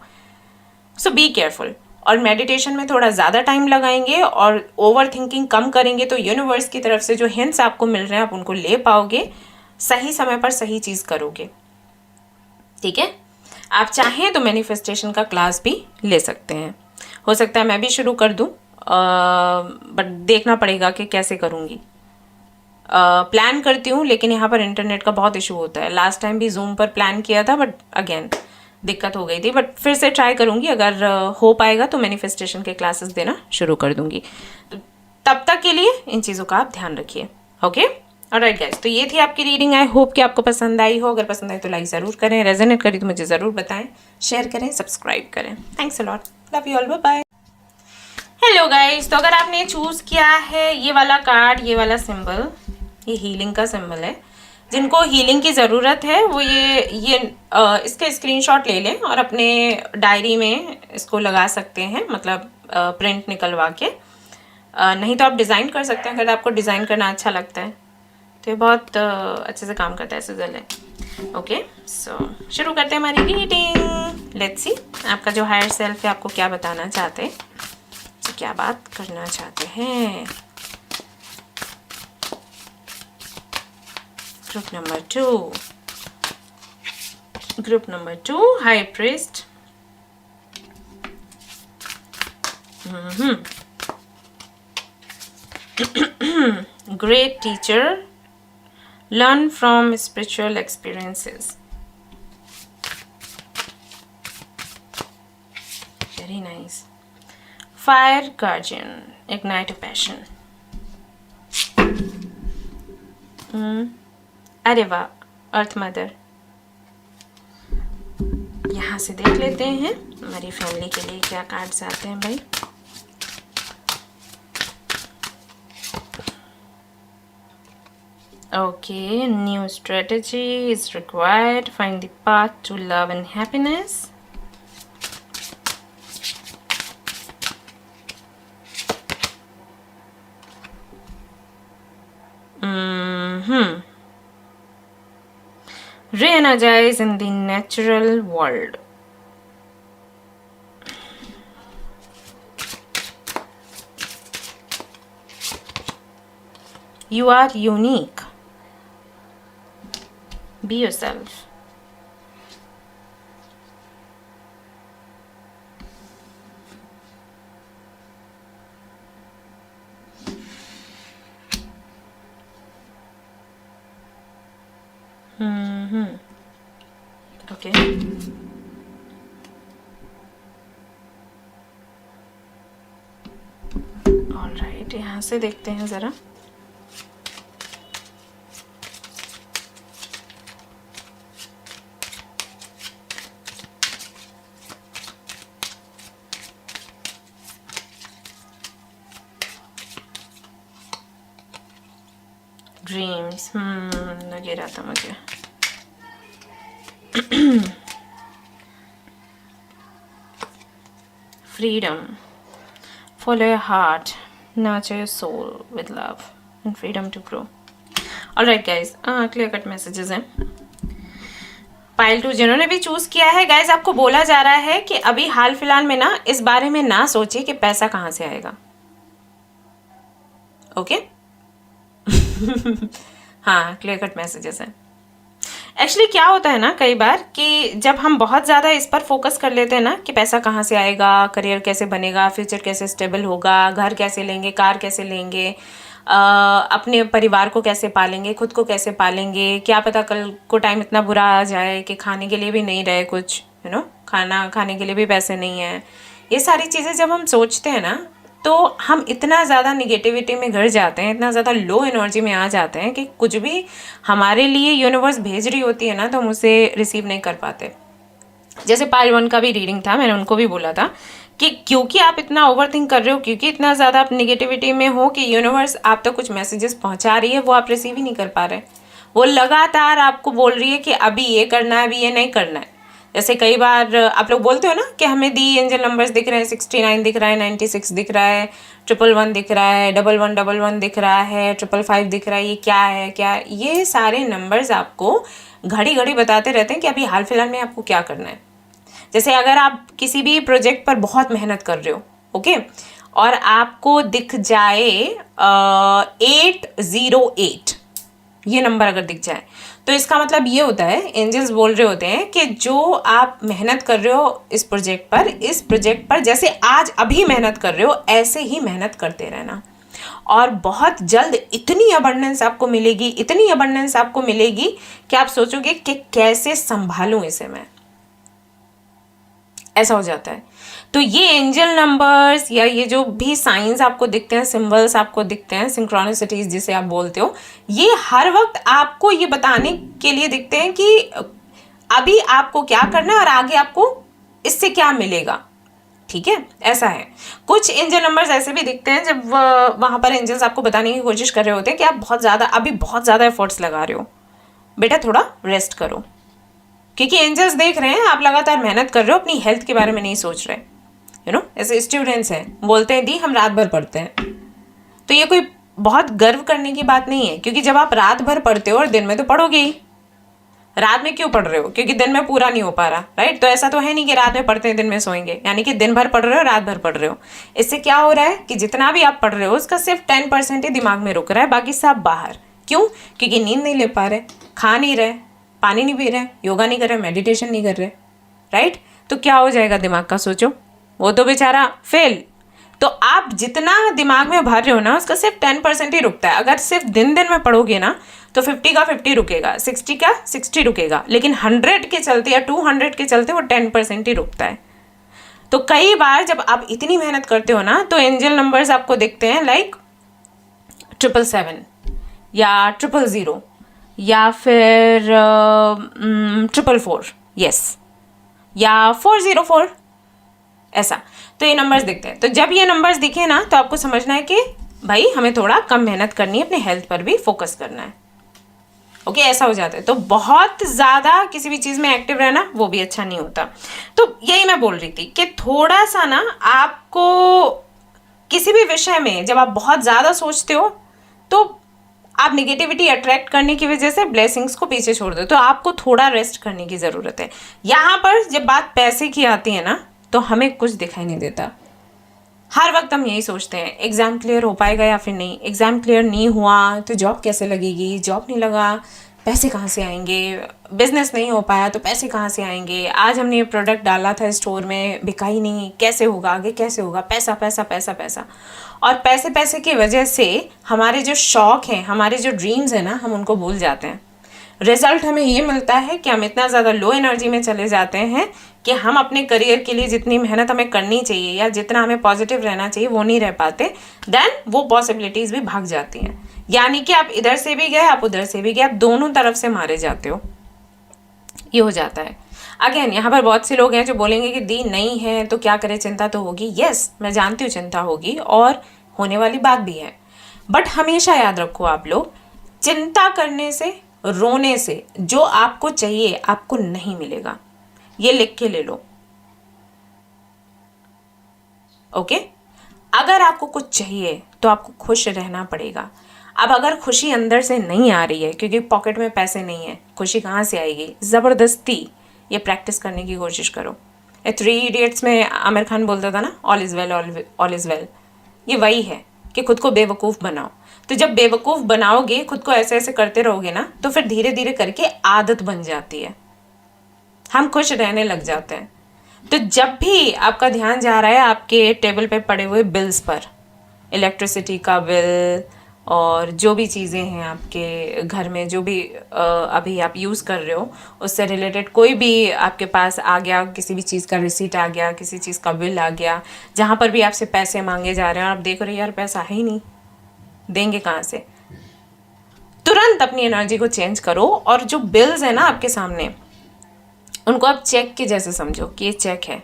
सो बी केयरफुल। और मेडिटेशन में थोड़ा ज़्यादा टाइम लगाएंगे और ओवर थिंकिंग कम करेंगे तो यूनिवर्स की तरफ से जो हिंट्स आपको मिल रहे हैं आप उनको ले पाओगे, सही समय पर सही चीज़ करोगे। ठीक है? आप चाहें तो मैनिफेस्टेशन का क्लास भी ले सकते हैं, हो सकता है मैं भी शुरू कर दूं, बट देखना पड़ेगा कि कैसे करूंगी। प्लान करती हूँ, लेकिन यहाँ पर इंटरनेट का बहुत इशू होता है। लास्ट टाइम भी जूम पर प्लान किया था, बट अगेन दिक्कत हो गई थी। बट फिर से ट्राई करूँगी, अगर हो पाएगा तो मैनिफेस्टेशन के क्लासेस देना शुरू कर दूँगी। तब तक के लिए इन चीज़ों का आप ध्यान रखिए। ओके, ऑलराइट गाइस, तो ये थी आपकी रीडिंग। आई होप कि आपको पसंद आई हो। अगर पसंद आई तो लाइक ज़रूर करें, रेजोनेट करी तो मुझे ज़रूर बताएं, शेयर करें, सब्सक्राइब करें। Thanks a lot, love you all, bye bye. Hello guys, तो अगर आपने चूज़ किया है ये वाला कार्ड, ये वाला सिंबल, ये हीलिंग का सिंबल है, जिनको हीलिंग की ज़रूरत है वो ये इसका स्क्रीनशॉट ले लें और अपने डायरी में इसको लगा सकते हैं, मतलब प्रिंट निकलवा के। नहीं तो आप डिज़ाइन कर सकते हैं, अगर आपको डिज़ाइन करना अच्छा लगता है तो ये बहुत अच्छे से काम करता है, सिजल है। ओके, सो शुरू करते हैं हमारी रीडिंग। लेट्स सी आपका जो हायर सेल्फ है आपको क्या बताना चाहते हैं, तो क्या बात करना चाहते हैं। Group number 2, high priest. Great teacher, learn from spiritual experiences. Very nice. Fire guardian, ignite a passion. अरे वाह, अर्थ मदर। यहाँ से देख लेते हैं हमारी फैमिली के लिए क्या कार्ड्स आते हैं भाई। Okay, new strategy is required. Find the path to love and happiness. Re-energize in the natural world. You are unique. Be yourself. Okay. All right, यहाँ से देखते हैं ज़रा। ड्रीम्स, लगे रहा था मुझे। Freedom. Follow your heart. Nurture your soul with love and freedom to grow. Alright guys, clear cut messages हैं। पाइल 2 जिन्होंने भी चूज किया है गाइज, आपको बोला जा रहा है कि अभी हाल फिलहाल में ना इस बारे में ना सोचिए कि पैसा कहाँ से आएगा। ओके हाँ, क्लियर कट मैसेजेस हैं। एक्चुअली क्या होता है ना कई बार कि जब हम बहुत ज़्यादा इस पर फोकस कर लेते हैं ना कि पैसा कहाँ से आएगा, करियर कैसे बनेगा, फ्यूचर कैसे स्टेबल होगा, घर कैसे लेंगे, कार कैसे लेंगे, अपने परिवार को कैसे पालेंगे, खुद को कैसे पालेंगे, क्या पता कल को टाइम इतना बुरा आ जाए कि खाने के लिए भी नहीं रहे कुछ, खाना खाने के लिए भी पैसे नहीं है। ये सारी चीज़ें जब हम सोचते हैं ना तो हम इतना ज़्यादा निगेटिविटी में घिर जाते हैं, इतना ज़्यादा लो एनर्जी में आ जाते हैं कि कुछ भी हमारे लिए यूनिवर्स भेज रही होती है ना तो हम उसे रिसीव नहीं कर पाते। जैसे पाइल 1 का भी रीडिंग था, मैंने उनको भी बोला था कि क्योंकि आप इतना ओवरथिंक कर रहे हो, क्योंकि इतना ज़्यादा आप निगेटिविटी में हो कि यूनिवर्स आप तक कुछ मैसेजेस पहुँचा रही है, वो आप रिसीव ही नहीं कर पा रहे। वो लगातार आपको बोल रही है कि अभी ये करना है, अभी ये नहीं करना है। जैसे कई बार आप लोग बोलते हो ना कि हमें दी एंजल नंबर्स दिख रहे हैं, 69 दिख रहा है, 96 दिख रहा है, 111 दिख रहा है, 1111 दिख रहा है, 555 दिख रहा है, ये क्या है क्या? ये सारे नंबर्स आपको घड़ी घड़ी बताते रहते हैं कि अभी हाल फिलहाल में आपको क्या करना है। जैसे अगर आप किसी भी प्रोजेक्ट पर बहुत मेहनत कर रहे हो, ओके, और आपको दिख जाए 808 ये नंबर अगर दिख जाए तो इसका मतलब ये होता है, एंजल्स बोल रहे होते हैं कि जो आप मेहनत कर रहे हो इस प्रोजेक्ट पर जैसे आज अभी मेहनत कर रहे हो ऐसे ही मेहनत करते रहना, और बहुत जल्द इतनी अबंडेंस आपको मिलेगी कि आप सोचोगे कि कैसे संभालूं इसे मैं। ऐसा हो जाता है। तो ये एंजल नंबर्स या ये जो भी साइंस आपको दिखते हैं, सिंबल्स आपको दिखते हैं, सिंक्रोनिसिटीज जिसे आप बोलते हो, ये हर वक्त आपको ये बताने के लिए दिखते हैं कि अभी आपको क्या करना है और आगे आपको इससे क्या मिलेगा। ठीक है, ऐसा है। कुछ एंजल नंबर्स ऐसे भी दिखते हैं जब वहां पर एंजल्स आपको बताने की कोशिश कर रहे होते हैं कि आप बहुत ज़्यादा एफर्ट्स लगा रहे हो, बेटा थोड़ा रेस्ट करो, क्योंकि एंजल्स देख रहे हैं आप लगातार मेहनत कर रहे हो, अपनी हेल्थ के बारे में नहीं सोच रहे। ऐसे स्टूडेंट्स हैं, बोलते हैं दी हम रात भर पढ़ते हैं, तो ये कोई बहुत गर्व करने की बात नहीं है, क्योंकि जब आप रात भर पढ़ते हो और दिन में तो पढ़ोगे ही, रात में क्यों पढ़ रहे हो? क्योंकि दिन में पूरा नहीं हो पा रहा, राइट? तो ऐसा तो है नहीं कि रात में पढ़ते हैं दिन में सोएंगे, यानी कि दिन भर पढ़ रहे हो, रात भर पढ़ रहे हो। इससे क्या हो रहा है कि जितना भी आप पढ़ रहे हो उसका सिर्फ 10% ही दिमाग में रुक रहा है, बाकी सब बाहर। क्यों? क्योंकि नींद नहीं ले पा रहे, खा नहीं रहे, पानी नहीं पी रहे, योगा नहीं कर रहे, मेडिटेशन नहीं कर रहे, राइट? तो क्या हो जाएगा दिमाग का, सोचो, वो तो बेचारा फेल। तो आप जितना दिमाग में भर रहे हो ना उसका सिर्फ 10% ही रुकता है। अगर सिर्फ दिन में पढ़ोगे ना तो 50 का 50 रुकेगा, 60 का 60 रुकेगा, लेकिन 100 के चलते या 200 के चलते वो 10% ही रुकता है। तो कई बार जब आप इतनी मेहनत करते हो ना तो एंजल नंबर्स आपको दिखते हैं लाइक 777 या 000, या फिर 444, यस, या 404, ऐसा। तो ये नंबर्स दिखते हैं। तो जब ये नंबर्स दिखे ना तो आपको समझना है कि भाई हमें थोड़ा कम मेहनत करनी है, अपने हेल्थ पर भी फोकस करना है। ओके, ऐसा हो जाता है। तो बहुत ज़्यादा किसी भी चीज़ में एक्टिव रहना वो भी अच्छा नहीं होता। तो यही मैं बोल रही थी कि थोड़ा सा ना आपको किसी भी विषय में जब आप बहुत ज़्यादा सोचते हो तो आप निगेटिविटी अट्रैक्ट करने की वजह से ब्लेसिंग्स को पीछे छोड़ दो। तो आपको थोड़ा रेस्ट करने की ज़रूरत है। यहाँ पर जब बात पैसे की आती है ना तो हमें कुछ दिखाई नहीं देता। हर वक्त हम यही सोचते हैं एग्ज़ाम क्लियर हो पाएगा या फिर नहीं, एग्ज़ाम क्लियर नहीं हुआ तो जॉब कैसे लगेगी, जॉब नहीं लगा पैसे कहाँ से आएंगे, बिजनेस नहीं हो पाया तो पैसे कहाँ से आएंगे, आज हमने ये प्रोडक्ट डाला था स्टोर में बिका ही नहीं, कैसे होगा आगे, कैसे होगा, पैसा पैसा पैसा पैसा। और पैसे पैसे की वजह से हमारे जो शौक हैं, हमारे जो ड्रीम्स हैं ना, हम उनको भूल जाते हैं। रिजल्ट हमें ये मिलता है कि हम इतना ज़्यादा लो एनर्जी में चले जाते हैं कि हम अपने करियर के लिए जितनी मेहनत हमें करनी चाहिए या जितना हमें पॉजिटिव रहना चाहिए वो नहीं रह पाते। देन वो पॉसिबिलिटीज़ भी भाग जाती हैं। यानी कि आप इधर से भी गए, आप उधर से भी गए, आप दोनों तरफ से मारे जाते हो। ये हो जाता है। अगेन यहाँ पर बहुत से लोग हैं जो बोलेंगे कि दी नहीं है तो क्या करें, चिंता तो होगी। यस, मैं जानती हूँ चिंता होगी और होने वाली बात भी है। बट हमेशा याद रखो आप लोग, चिंता करने से, रोने से जो आपको चाहिए आपको नहीं मिलेगा। ये लिख के ले लो। ओके, अगर आपको कुछ चाहिए तो आपको खुश रहना पड़ेगा। अब अगर खुशी अंदर से नहीं आ रही है क्योंकि पॉकेट में पैसे नहीं है, खुशी कहाँ से आएगी? ज़बरदस्ती ये प्रैक्टिस करने की कोशिश करो। 3 इडियट्स में आमिर खान बोलता था ना, all is well, all is well. ये वही है कि खुद को बेवकूफ़ बनाओ। तो जब बेवकूफ़ बनाओगे, खुद को ऐसे ऐसे करते रहोगे ना, तो फिर धीरे धीरे करके आदत बन जाती है, हम खुश रहने लग जाते हैं। तो जब भी आपका ध्यान जा रहा है आपके टेबल पे पड़े हुए बिल्स पर, इलेक्ट्रिसिटी का बिल और जो भी चीज़ें हैं आपके घर में, जो भी अभी आप यूज़ कर रहे हो, उससे रिलेटेड कोई भी आपके पास आ गया, किसी भी चीज़ का रिसीट आ गया, किसी चीज़ का बिल आ गया, जहाँ पर भी आपसे पैसे मांगे जा रहे हैं और आप देख रहे हो यार पैसा है ही नहीं, देंगे कहाँ से, तुरंत अपनी एनर्जी को चेंज करो। और जो बिल्स हैं ना आपके सामने, उनको आप चेक के जैसे समझो कि ये चेक है।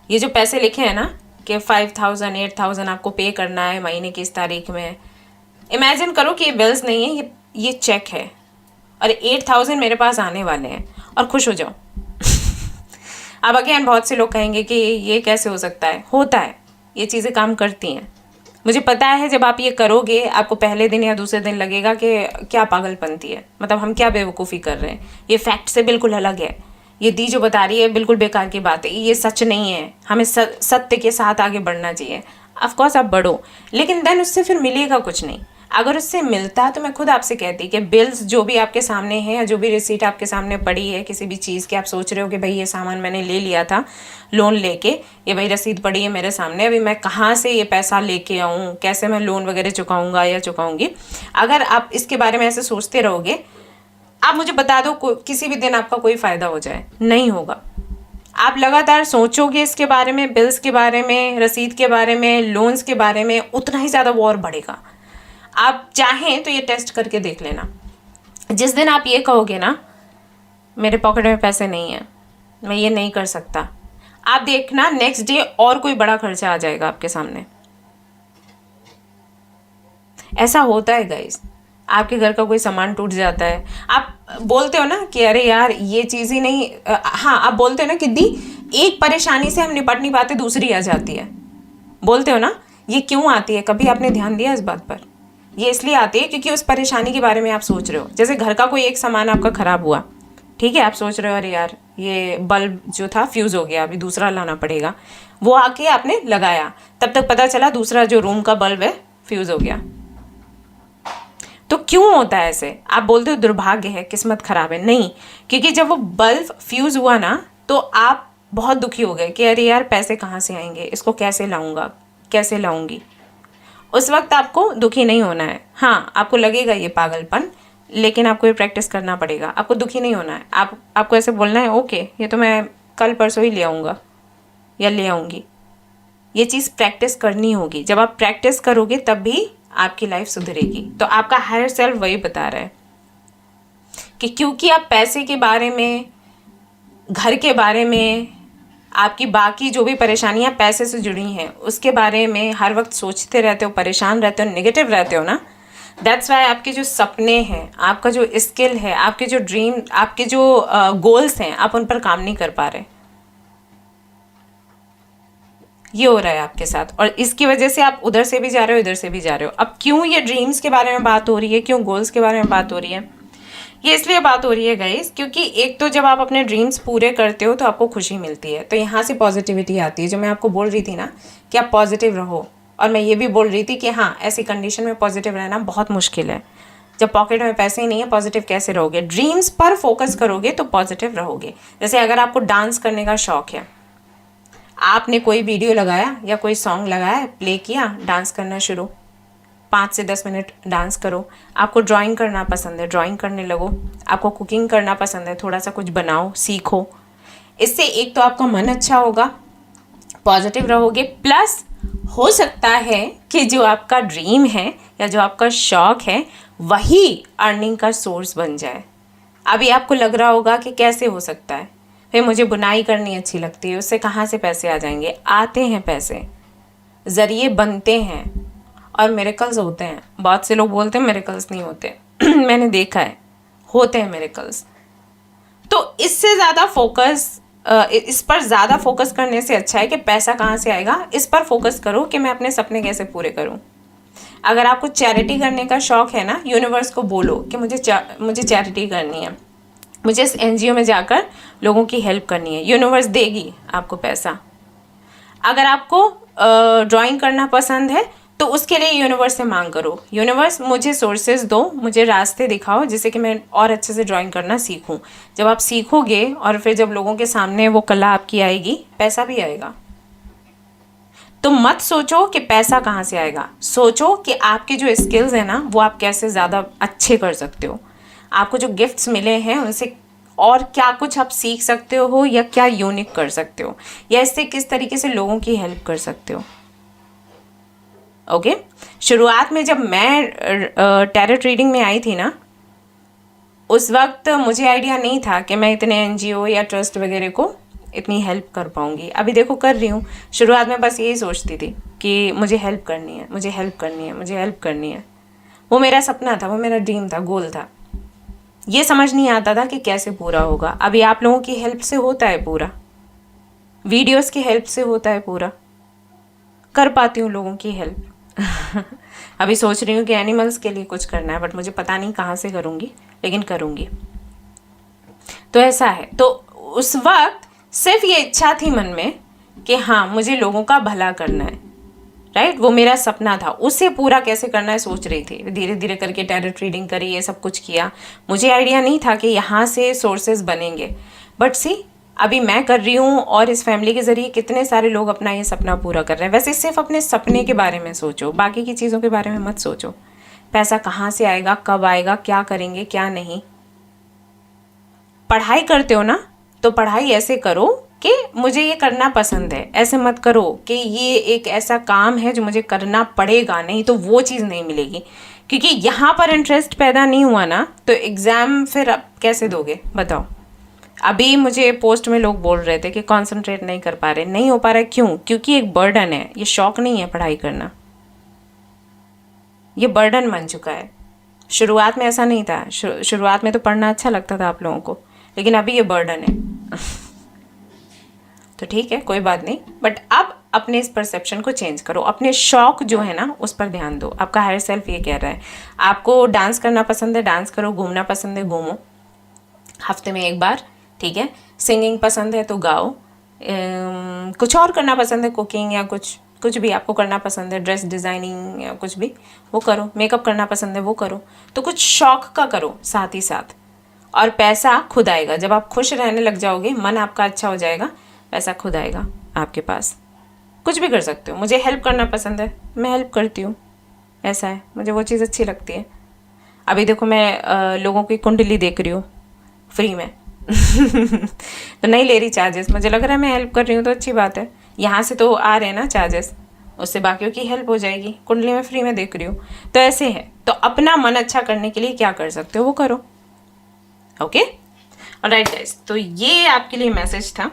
ये जो पैसे लिखे हैं ना कि 5,000 8,000 आपको पे करना है महीने की इस तारीख में, इमेजिन करो कि ये बिल्स नहीं है, ये चेक है और 8,000 मेरे पास आने वाले हैं, और खुश हो जाओ। अब अगेन बहुत से लोग कहेंगे कि ये कैसे हो सकता है। होता है, ये चीज़ें काम करती हैं। मुझे पता है जब आप ये करोगे आपको पहले दिन या दूसरे दिन लगेगा कि क्या पागलपंती है, मतलब हम क्या बेवकूफ़ी कर रहे हैं, ये फैक्ट से बिल्कुल अलग है, ये दी जो बता रही है बिल्कुल बेकार की बात है, ये सच नहीं है, हमें सत्य के साथ आगे बढ़ना चाहिए। ऑफकोर्स आप बढ़ो, लेकिन देन उससे फिर मिलेगा कुछ नहीं। अगर उससे मिलता तो मैं खुद आपसे कहती कि बिल्स जो भी आपके सामने हैं या जो भी रिसीट आपके सामने पड़ी है किसी भी चीज़ की, आप सोच रहे हो कि भाई ये सामान मैंने ले लिया था लोन लेके, ये भाई रसीद पड़ी है मेरे सामने, अभी मैं कहाँ से ये पैसा लेके आऊँ, कैसे मैं लोन वगैरह चुकाऊँगा या चुकाऊँगी, अगर आप इसके बारे में ऐसे सोचते रहोगे, आप मुझे बता दो किसी भी दिन आपका कोई फ़ायदा हो जाए, नहीं होगा। आप लगातार सोचोगे इसके बारे में, बिल्स के बारे में, रसीद के बारे में, लोन्स के बारे में, उतना ही ज़्यादा वो और बढ़ेगा। आप चाहें तो ये टेस्ट करके देख लेना। जिस दिन आप ये कहोगे ना मेरे पॉकेट में पैसे नहीं है, मैं ये नहीं कर सकता, आप देखना नेक्स्ट डे और कोई बड़ा खर्चा आ जाएगा आपके सामने। ऐसा होता है गाइस, आपके घर का कोई सामान टूट जाता है, आप बोलते हो ना कि अरे यार ये चीज़ ही नहीं, हाँ आप बोलते हो ना कि दी एक परेशानी से हम निपट नहीं पाते दूसरी आ जाती है, बोलते हो ना, ये क्यों आती है? कभी आपने ध्यान दिया इस बात पर? ये इसलिए आती है क्योंकि उस परेशानी के बारे में आप सोच रहे हो। जैसे घर का कोई एक सामान आपका ख़राब हुआ, ठीक है, आप सोच रहे हो अरे यार ये बल्ब जो था फ्यूज़ हो गया, अभी दूसरा लाना पड़ेगा, वो आके आपने लगाया, तब तक पता चला दूसरा जो रूम का बल्ब है फ्यूज़ हो गया। तो क्यों होता है ऐसे? आप बोलते हो दुर्भाग्य है, किस्मत ख़राब है, नहीं, क्योंकि जब वो बल्ब फ्यूज़ हुआ ना तो आप बहुत दुखी हो गए कि अरे यार पैसे कहाँ से आएंगे, इसको कैसे लाऊंगा, कैसे लाऊंगी। उस वक्त आपको दुखी नहीं होना है। हाँ, आपको लगेगा ये पागलपन, लेकिन आपको ये प्रैक्टिस करना पड़ेगा। आपको दुखी नहीं होना है, आपको ऐसे बोलना है ओके ये तो मैं कल परसों ही ले आऊँगा या ले आऊँगी। ये चीज़ प्रैक्टिस करनी होगी। जब आप प्रैक्टिस करोगे तब भी आपकी लाइफ सुधरेगी। तो आपका हायर सेल्फ वही बता रहा है। कि क्योंकि आप पैसे के बारे में, घर के बारे में, आपकी बाकी जो भी परेशानियां पैसे से जुड़ी हैं उसके बारे में हर वक्त सोचते रहते हो, परेशान रहते हो, नेगेटिव रहते हो ना, दैट्स वाई आपके जो सपने हैं, आपका जो स्किल है, आपके जो ड्रीम, आपके जो गोल्स हैं, आप उन पर काम नहीं कर पा रहे। ये हो रहा है आपके साथ, और इसकी वजह से आप उधर से भी जा रहे हो, इधर से भी जा रहे हो। अब क्यों ये ड्रीम्स के बारे में बात हो रही है, क्यों गोल्स के बारे में बात हो रही है? ये इसलिए बात हो रही है गाइस, क्योंकि एक तो जब आप अपने ड्रीम्स पूरे करते हो तो आपको खुशी मिलती है, तो यहाँ से पॉजिटिविटी आती है। जो मैं आपको बोल रही थी ना कि आप पॉजिटिव रहो, और मैं ये भी बोल रही थी कि हाँ, ऐसी कंडीशन में पॉजिटिव रहना बहुत मुश्किल है। जब पॉकेट में पैसे ही नहीं है, पॉजिटिव कैसे रहोगे? ड्रीम्स पर फोकस करोगे तो पॉजिटिव रहोगे। जैसे अगर आपको डांस करने का शौक है, आपने कोई वीडियो लगाया या कोई सॉन्ग लगाया, प्ले किया, डांस करना शुरू, 5 से 10 मिनट डांस करो। आपको ड्राइंग करना पसंद है, ड्राइंग करने लगो। आपको कुकिंग करना पसंद है, थोड़ा सा कुछ बनाओ, सीखो। इससे एक तो आपका मन अच्छा होगा, पॉजिटिव रहोगे, प्लस हो सकता है कि जो आपका ड्रीम है या जो आपका शौक है वही अर्निंग का सोर्स बन जाए। अभी आपको लग रहा होगा कि कैसे हो सकता है, फिर मुझे बुनाई करनी अच्छी लगती है, उससे कहाँ से पैसे आ जाएंगे? आते हैं पैसे, ज़रिए बनते हैं और मिरेकल्स होते हैं। बहुत से लोग बोलते हैं मिरेकल्स नहीं होते मैंने देखा है, होते हैं मिरेकल्स। तो इससे ज़्यादा फोकस, इस पर ज़्यादा फोकस करने से अच्छा है कि पैसा कहाँ से आएगा, इस पर फोकस करो कि मैं अपने सपने कैसे पूरे करूँ। अगर आपको चैरिटी करने का शौक है ना, यूनिवर्स को बोलो कि मुझे चैरिटी करनी है, मुझे इस एनजीओ में जाकर लोगों की हेल्प करनी है, यूनिवर्स देगी आपको पैसा। अगर आपको ड्राइंग करना पसंद है तो उसके लिए यूनिवर्स से मांग करो, यूनिवर्स मुझे सोर्सेज दो, मुझे रास्ते दिखाओ जिससे कि मैं और अच्छे से ड्राइंग करना सीखूं। जब आप सीखोगे और फिर जब लोगों के सामने वो कला आपकी आएगी, पैसा भी आएगा। तो मत सोचो कि पैसा कहाँ से आएगा, सोचो कि आपके जो स्किल्स हैं ना वो आप कैसे ज़्यादा अच्छे कर सकते हो। आपको जो गिफ्ट्स मिले हैं उनसे और क्या कुछ आप सीख सकते हो, या क्या यूनिक कर सकते हो, या इससे किस तरीके से लोगों की हेल्प कर सकते हो। ओके शुरुआत में जब मैं टैरोट रीडिंग में आई थी ना, उस वक्त मुझे आइडिया नहीं था कि मैं इतने एनजीओ या ट्रस्ट वगैरह को इतनी हेल्प कर पाऊंगी। अभी देखो कर रही हूँ। शुरुआत में बस यही सोचती थी कि मुझे हेल्प करनी है, मुझे हेल्प करनी है, मुझे हेल्प करनी है। वो मेरा सपना था, वो मेरा ड्रीम था, गोल था। ये समझ नहीं आता था कि कैसे पूरा होगा। अभी आप लोगों की हेल्प से होता है पूरा, वीडियोस की हेल्प से होता है पूरा, कर पाती हूँ लोगों की हेल्प अभी सोच रही हूँ कि एनिमल्स के लिए कुछ करना है, बट मुझे पता नहीं कहाँ से करूँगी, लेकिन करूँगी। तो ऐसा है। तो उस वक्त सिर्फ ये इच्छा थी मन में कि हाँ मुझे लोगों का भला करना है, राइट, वो मेरा सपना था। उसे पूरा कैसे करना है सोच रही थी। धीरे धीरे करके टैरोट रीडिंग करी, ये सब कुछ किया। मुझे आइडिया नहीं था कि यहाँ से सोर्सेज बनेंगे, बट सी अभी मैं कर रही हूँ, और इस फैमिली के ज़रिए कितने सारे लोग अपना ये सपना पूरा कर रहे हैं। वैसे सिर्फ अपने सपने के बारे में सोचो, बाकी की चीज़ों के बारे में मत सोचो। पैसा कहाँ से आएगा, कब आएगा, क्या करेंगे, क्या नहीं। पढ़ाई करते हो ना, तो पढ़ाई ऐसे करो कि मुझे ये करना पसंद है। ऐसे मत करो कि ये एक ऐसा काम है जो मुझे करना पड़ेगा, नहीं तो वो चीज़ नहीं मिलेगी। क्योंकि यहाँ पर इंटरेस्ट पैदा नहीं हुआ ना, तो एग्ज़ाम फिर आप कैसे दोगे बताओ। अभी मुझे पोस्ट में लोग बोल रहे थे कि कंसंट्रेट नहीं कर पा रहे, नहीं हो पा रहा है। क्यों? क्योंकि एक बर्डन है, ये शौक नहीं है पढ़ाई करना, ये बर्डन बन चुका है। शुरुआत में ऐसा नहीं था, शुरुआत में तो पढ़ना अच्छा लगता था आप लोगों को, लेकिन अभी ये बर्डन है तो ठीक है, कोई बात नहीं, बट अब अपने इस परसेप्शन को चेंज करो। अपने शौक जो है ना उस पर ध्यान दो। आपका हायर सेल्फ ये कह रहा है। आपको डांस करना पसंद है, डांस करो। घूमना पसंद है, घूमो, हफ्ते में 1 बार, ठीक है। सिंगिंग पसंद है तो गाओ। कुछ और करना पसंद है, कुकिंग या कुछ भी आपको करना पसंद है, ड्रेस डिज़ाइनिंग या कुछ भी, वो करो। मेकअप करना पसंद है, वो करो। तो कुछ शौक का करो साथ ही साथ, और पैसा खुद आएगा। जब आप खुश रहने लग जाओगे, मन आपका अच्छा हो जाएगा, पैसा खुद आएगा आपके पास। कुछ भी कर सकते हो। मुझे हेल्प करना पसंद है, मैं हेल्प करती हूँ, ऐसा है, मुझे वो चीज़ अच्छी लगती है। अभी देखो मैं लोगों की कुंडली देख रही हूँ फ्री में तो नहीं ले रही चार्जेस, मुझे लग रहा है मैं हेल्प कर रही हूँ तो अच्छी बात है। यहाँ से तो आ रहे हैं ना चार्जेस, उससे बाकियों की हेल्प हो जाएगी। कुंडली में फ्री में देख रही हूँ, तो ऐसे है। तो अपना मन अच्छा करने के लिए क्या कर सकते हो वो करो। ओके, ऑलराइट गाइस, तो ये आपके लिए मैसेज था।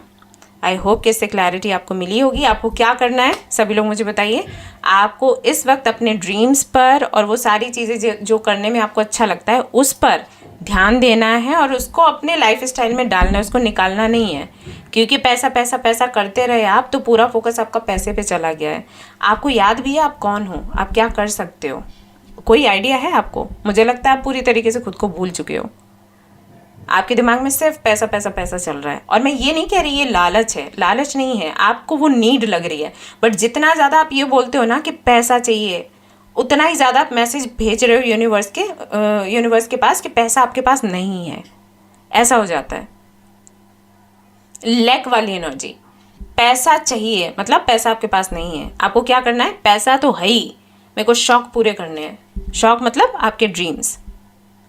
आई होप कि इससे क्लैरिटी आपको मिली होगी। आपको क्या करना है सभी लोग मुझे बताइए। आपको इस वक्त अपने ड्रीम्स पर और वो सारी चीज़ें जो करने में आपको अच्छा लगता है उस पर ध्यान देना है और उसको अपने लाइफ स्टाइल में डालना है, उसको निकालना नहीं है। क्योंकि पैसा पैसा पैसा करते रहे आप तो पूरा फोकस आपका पैसे पे चला गया है। आपको याद भी है आप कौन हो, आप क्या कर सकते हो, कोई आइडिया है आपको? मुझे लगता है आप पूरी तरीके से खुद को भूल चुके हो। आपके दिमाग में सिर्फ पैसा पैसा पैसा चल रहा है। और मैं ये नहीं कह रही ये लालच है, लालच नहीं है, आपको वो नीड लग रही है। बट जितना ज़्यादा आप ये बोलते हो ना कि पैसा चाहिए, उतना ही ज़्यादा आप मैसेज भेज रहे हो यूनिवर्स के पास कि पैसा आपके पास नहीं है। ऐसा हो जाता है, लैक वाली एनर्जी। पैसा चाहिए मतलब पैसा आपके पास नहीं है। आपको क्या करना है, पैसा तो है ही, मेरे को शौक पूरे करने हैं। शौक मतलब आपके ड्रीम्स,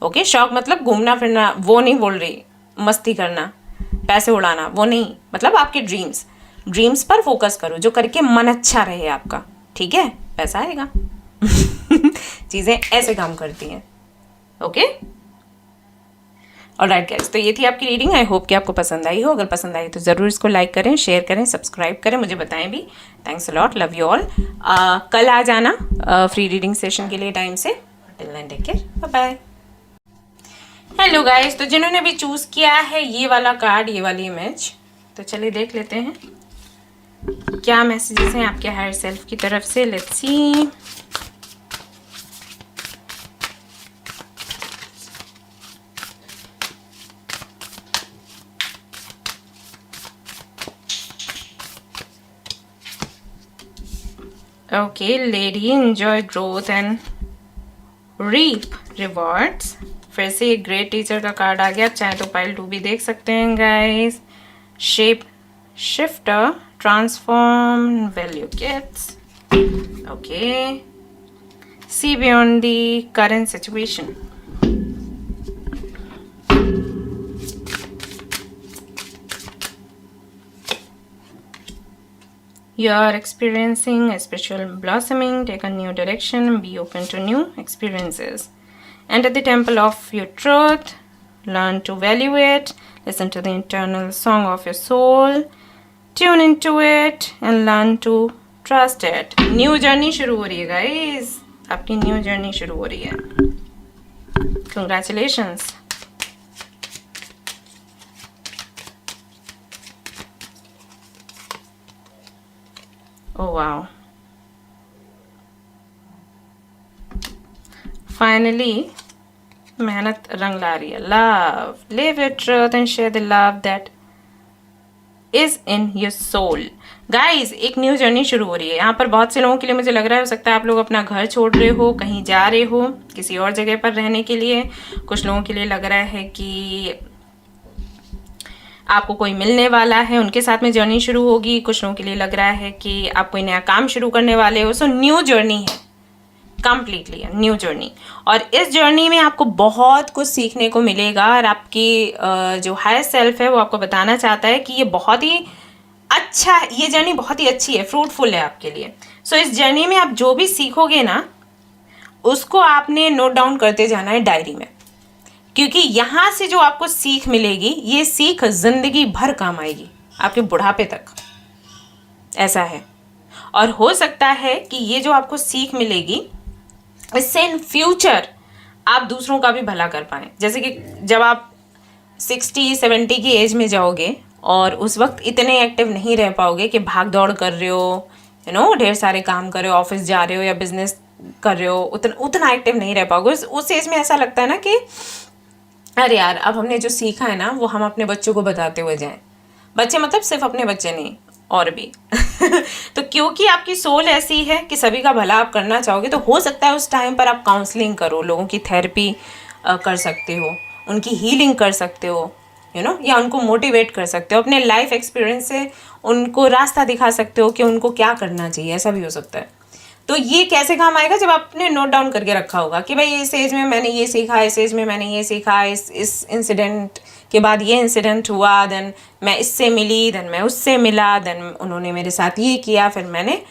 ओके। शौक मतलब घूमना फिरना, वो नहीं बोल रही, मस्ती करना, पैसे उड़ाना, वो नहीं। मतलब आपके ड्रीम्स पर फोकस करो, जो करके मन अच्छा रहे आपका, ठीक है? पैसा आएगा। चीज़ें ऐसे काम करती हैं, ओके। ऑलराइट गाइस, तो ये थी आपकी रीडिंग। आई होप कि आपको पसंद आई हो। अगर पसंद आई तो ज़रूर इसको लाइक करें, शेयर करें, सब्सक्राइब करें, मुझे बताएं भी। Thanks a lot, love you all. कल आ जाना फ्री रीडिंग सेशन के लिए टाइम से। Till then take care, bye bye. Hello guys, तो जिन्होंने भी चूज़ किया है ये वाला कार्ड, ये वाली इमेज, तो चलिए देख लेते हैं क्या मैसेजेस हैं आपके हायर सेल्फ की तरफ से। Let's see. Okay, lady enjoy growth and reap rewards. फिर से एक ग्रेट टीचर का कार्ड आ गया। चाहे तो पाइल 2 भी देख सकते हैं guys. Shape shifter, transform, value gifts, okay. See beyond the current situation. You are experiencing a spiritual blossoming. Take a new direction. Be open to new experiences. Enter the temple of your truth. Learn to value it. Listen to the internal song of your soul. Tune into it and learn to trust it. New journey शुरू हो रही है guys. आपकी new journey शुरू हो रही है. Congratulations. Oh wow. Finally, मेहनत रंग ला रही है। Love. Live your truth and share the love that is in your soul. Guys, एक न्यू जर्नी शुरू हो रही है। यहाँ पर बहुत से लोगों के लिए मुझे लग रहा है, हो सकता है आप लोग अपना घर छोड़ रहे हो, कहीं जा रहे हो किसी और जगह पर रहने के लिए। कुछ लोगों के लिए लग रहा है कि आपको कोई मिलने वाला है, उनके साथ में जर्नी शुरू होगी। कुछ लोगों के लिए लग रहा है कि आप कोई नया काम शुरू करने वाले हो। सो न्यू जर्नी है, कंप्लीटली न्यू जर्नी। और इस जर्नी में आपको बहुत कुछ सीखने को मिलेगा। और आपकी जो हायर सेल्फ है वो आपको बताना चाहता है कि ये बहुत ही अच्छा, ये जर्नी बहुत ही अच्छी है, फ्रूटफुल है आपके लिए। सो इस जर्नी में आप जो भी सीखोगे ना, उसको आपने नोट डाउन करते जाना है डायरी में। क्योंकि यहाँ से जो आपको सीख मिलेगी, ये सीख जिंदगी भर काम आएगी, आपके बुढ़ापे तक। ऐसा है। और हो सकता है कि ये जो आपको सीख मिलेगी, इससे इन फ्यूचर आप दूसरों का भी भला कर पाएँ। जैसे कि जब आप 60-70 की एज में जाओगे और उस वक्त इतने एक्टिव नहीं रह पाओगे कि भाग दौड़ कर रहे हो, ढेर सारे काम कर रहे हो, ऑफिस जा रहे हो या बिजनेस कर रहे हो, उतना एक्टिव नहीं रह पाओगे। उस एज में ऐसा लगता है ना कि अरे यार, अब हमने जो सीखा है ना वो हम अपने बच्चों को बताते हुए जाएं। बच्चे मतलब सिर्फ अपने बच्चे नहीं, और भी। तो क्योंकि आपकी सोल ऐसी है कि सभी का भला आप करना चाहोगे, तो हो सकता है उस टाइम पर आप काउंसलिंग करो, लोगों की थेरेपी कर सकते हो, उनकी हीलिंग कर सकते हो, या उनको मोटिवेट कर सकते हो, अपने लाइफ एक्सपीरियंस से उनको रास्ता दिखा सकते हो कि उनको क्या करना चाहिए। ऐसा भी हो सकता है। तो ये कैसे काम आएगा, जब आपने नोट डाउन करके रखा होगा कि भाई इस एज में मैंने ये सीखा, इस एज में मैंने ये सीखा, इस इंसिडेंट के बाद ये इंसिडेंट हुआ, देन मैं इससे मिली, देन मैं उससे मिला, देन उन्होंने मेरे साथ ये किया, फिर मैंने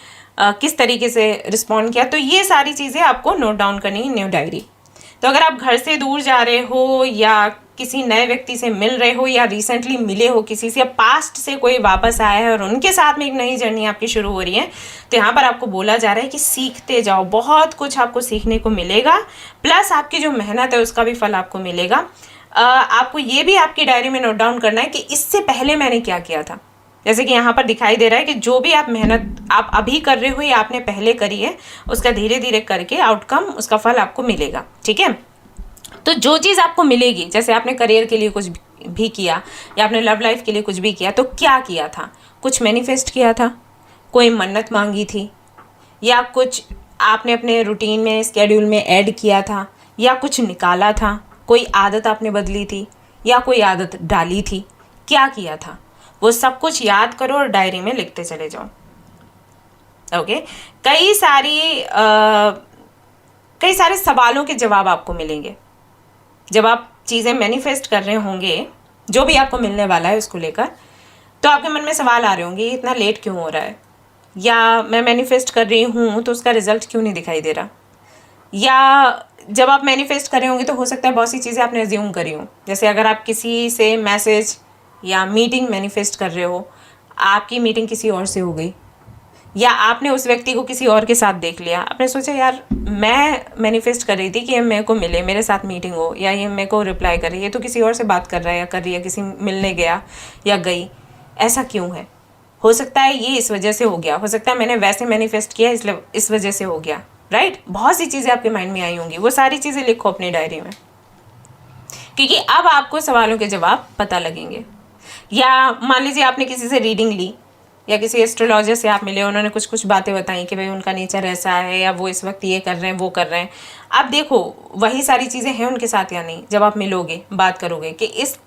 किस तरीके से रिस्पॉन्ड किया। तो ये सारी चीज़ें आपको नोट डाउन करनी है न्यू डायरी। तो अगर आप घर से दूर जा रहे हो या किसी नए व्यक्ति से मिल रहे हो या रिसेंटली मिले हो किसी से या पास्ट से कोई वापस आया है और उनके साथ में एक नई जर्नी आपकी शुरू हो रही है, तो यहाँ पर आपको बोला जा रहा है कि सीखते जाओ, बहुत कुछ आपको सीखने को मिलेगा, प्लस आपकी जो मेहनत है उसका भी फल आपको मिलेगा। आपको ये भी आपकी डायरी में नोट डाउन करना है कि इससे पहले मैंने क्या किया था। जैसे कि यहाँ पर दिखाई दे रहा है कि जो भी आप मेहनत आप अभी कर रहे हो या आपने पहले करी है, उसका धीरे धीरे करके आउटकम, उसका फल आपको मिलेगा। ठीक है, तो जो चीज़ आपको मिलेगी, जैसे आपने करियर के लिए कुछ भी किया या आपने लव लाइफ के लिए कुछ भी किया, तो क्या किया था? कुछ मैनिफेस्ट किया था, कोई मन्नत मांगी थी, या कुछ आपने अपने रूटीन में स्केड्यूल में ऐड किया था, या कुछ निकाला था, कोई आदत आपने बदली थी या कोई आदत डाली थी, क्या किया था? वो सब कुछ याद करो और डायरी में लिखते चले जाओ। ओके, कई सारे सवालों के जवाब आपको मिलेंगे जब आप चीज़ें मैनिफेस्ट कर रहे होंगे, जो भी आपको मिलने वाला है उसको लेकर। तो आपके मन में सवाल आ रहे होंगे, ये इतना लेट क्यों हो रहा है, या मैं मैनिफेस्ट कर रही हूँ तो उसका रिजल्ट क्यों नहीं दिखाई दे रहा। या जब आप मैनिफेस्ट कर रहे होंगे तो हो सकता है बहुत सी चीज़ें आपने अज्यूम करी हो। जैसे अगर आप किसी से मैसेज या मीटिंग मैनिफेस्ट कर रहे हो, आपकी मीटिंग किसी और से हो गई, या आपने उस व्यक्ति को किसी और के साथ देख लिया, आपने सोचा यार मैं मैनिफेस्ट कर रही थी कि ये मेरे को मिले, मेरे साथ मीटिंग हो, या ये मेरे को रिप्लाई करे, ये तो किसी और से बात कर रहा है या कर रही है, किसी मिलने गया या गई, ऐसा क्यों है? हो सकता है ये इस वजह से हो गया, हो सकता है मैंने वैसे मैनिफेस्ट किया इसलिए इस वजह से हो गया, राइट? बहुत सी चीज़ें आपके माइंड में आई होंगी, वो सारी चीज़ें लिखो अपनी डायरी में, क्योंकि अब आपको सवालों के जवाब पता लगेंगे। या मान लीजिए आपने किसी से रीडिंग ली या किसी एस्ट्रोलॉजर से आप मिले, उन्होंने कुछ बातें बताई कि भाई उनका नेचर ऐसा है, या वो इस वक्त ये कर रहे हैं वो कर रहे हैं। अब देखो वही सारी चीज़ें हैं उनके साथ या नहीं, जब आप मिलोगे बात करोगे कि इस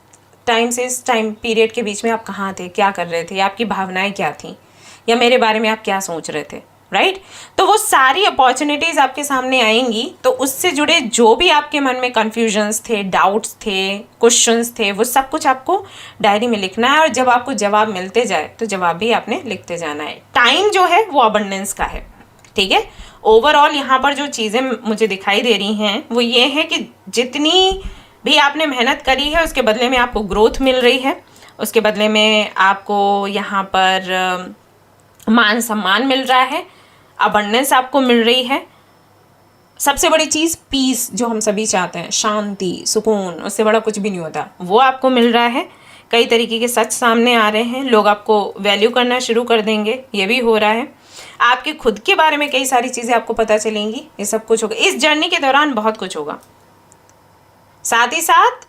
टाइम से इस टाइम पीरियड के बीच में आप कहाँ थे, क्या कर रहे थे, या आपकी भावनाएं क्या थी, या मेरे बारे में आप क्या सोच रहे थे, राइट? तो वो सारी अपॉर्चुनिटीज़ आपके सामने आएंगी, तो उससे जुड़े जो भी आपके मन में कन्फ्यूजन्स थे, डाउट्स थे, क्वेश्चंस थे, वो सब कुछ आपको डायरी में लिखना है। और जब आपको जवाब मिलते जाए तो जवाब भी आपने लिखते जाना है। टाइम जो है वो अबंडेंस का है, ठीक है? ओवरऑल यहाँ पर जो चीज़ें मुझे दिखाई दे रही हैं वो ये है कि जितनी भी आपने मेहनत करी है उसके बदले में आपको ग्रोथ मिल रही है, उसके बदले में आपको यहाँ पर मान सम्मान मिल रहा है, अबंडेंस आपको मिल रही है। सबसे बड़ी चीज़ पीस, जो हम सभी चाहते हैं, शांति, सुकून, उससे बड़ा कुछ भी नहीं होता, वो आपको मिल रहा है। कई तरीके के सच सामने आ रहे हैं, लोग आपको वैल्यू करना शुरू कर देंगे, ये भी हो रहा है। आपके खुद के बारे में कई सारी चीज़ें आपको पता चलेंगी, ये सब कुछ होगा इस जर्नी के दौरान, बहुत कुछ होगा। साथ ही साथ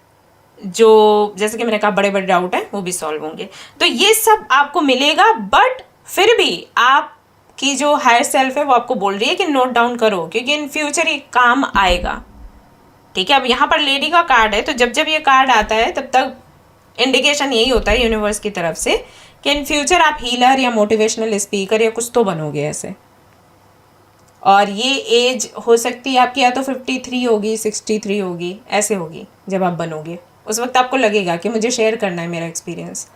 जो जैसे कि मैंने कहा बड़े बड़े डाउट हैं वो भी सॉल्व होंगे। तो ये सब आपको मिलेगा, बट फिर भी आपकी जो हायर सेल्फ है वो आपको बोल रही है कि नोट डाउन करो, क्योंकि इन फ्यूचर ये काम आएगा। ठीक है, अब यहाँ पर लेडी का कार्ड है, तो जब जब ये कार्ड आता है तब तक इंडिकेशन यही होता है यूनिवर्स की तरफ से कि इन फ्यूचर आप हीलर या मोटिवेशनल स्पीकर या कुछ तो बनोगे ऐसे। और ये एज हो सकती है आपकी या तो 53 होगी, 63 होगी, ऐसे होगी। जब आप बनोगे उस वक्त आपको लगेगा कि मुझे शेयर करना है मेरा एक्सपीरियंस,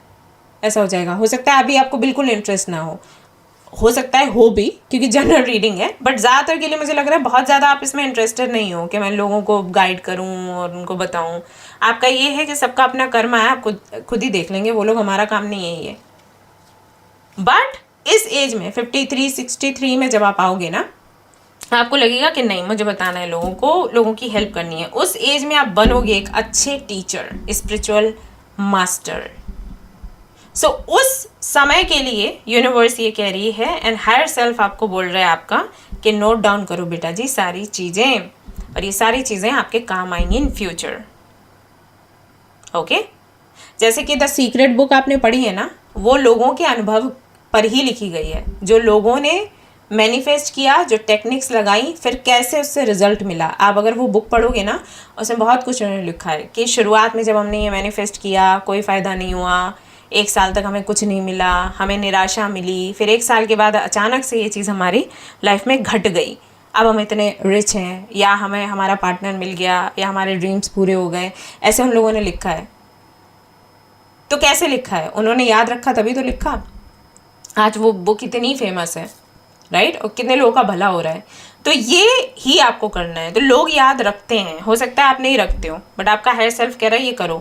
ऐसा हो जाएगा। हो सकता है अभी आपको बिल्कुल इंटरेस्ट ना हो सकता है हो भी, क्योंकि जनरल रीडिंग है, बट ज़्यादातर के लिए मुझे लग रहा है बहुत ज़्यादा आप इसमें इंटरेस्टेड नहीं हो कि मैं लोगों को गाइड करूं और उनको बताऊं। आपका ये है कि सबका अपना कर्म है, आप खुद ही देख लेंगे वो लोग, हमारा काम नहीं यही है। बट इस एज में 53, 63 में जब आप आओगे ना, आपको लगेगा कि नहीं मुझे बताना है लोगों को, लोगों की हेल्प करनी है। उस एज में आप बनोगे एक अच्छे टीचर, स्पिरिचुअल मास्टर। सो उस समय के लिए यूनिवर्स ये कह रही है एंड हायर सेल्फ आपको बोल रहा है आपका कि नोट डाउन करो बेटा जी सारी चीज़ें, और ये सारी चीज़ें आपके काम आएंगी इन फ्यूचर। ओके, जैसे कि द सीक्रेट बुक आपने पढ़ी है ना, वो लोगों के अनुभव पर ही लिखी गई है, जो लोगों ने मैनिफेस्ट किया, जो टेक्निक्स लगाई, फिर कैसे उससे रिजल्ट मिला। आप अगर वो बुक पढ़ोगे ना, उसमें बहुत कुछ उन्होंने लिखा है कि शुरुआत में जब हमने ये मैनिफेस्ट किया कोई फ़ायदा नहीं हुआ, 1 साल तक हमें कुछ नहीं मिला, हमें निराशा मिली, फिर 1 साल के बाद अचानक से ये चीज़ हमारी लाइफ में घट गई, अब हम इतने रिच हैं, या हमें हमारा पार्टनर मिल गया, या हमारे ड्रीम्स पूरे हो गए। ऐसे उन लोगों ने लिखा है। तो कैसे लिखा है? उन्होंने याद रखा तभी तो लिखा। आज वो बुक इतनी फेमस है, राइट, और कितने लोगों का भला हो रहा है। तो ये ही आपको करना है। तो लोग याद रखते हैं, हो सकता है आप नहीं रखते हो, बट आपका हायर सेल्फ कह रहा है ये करो,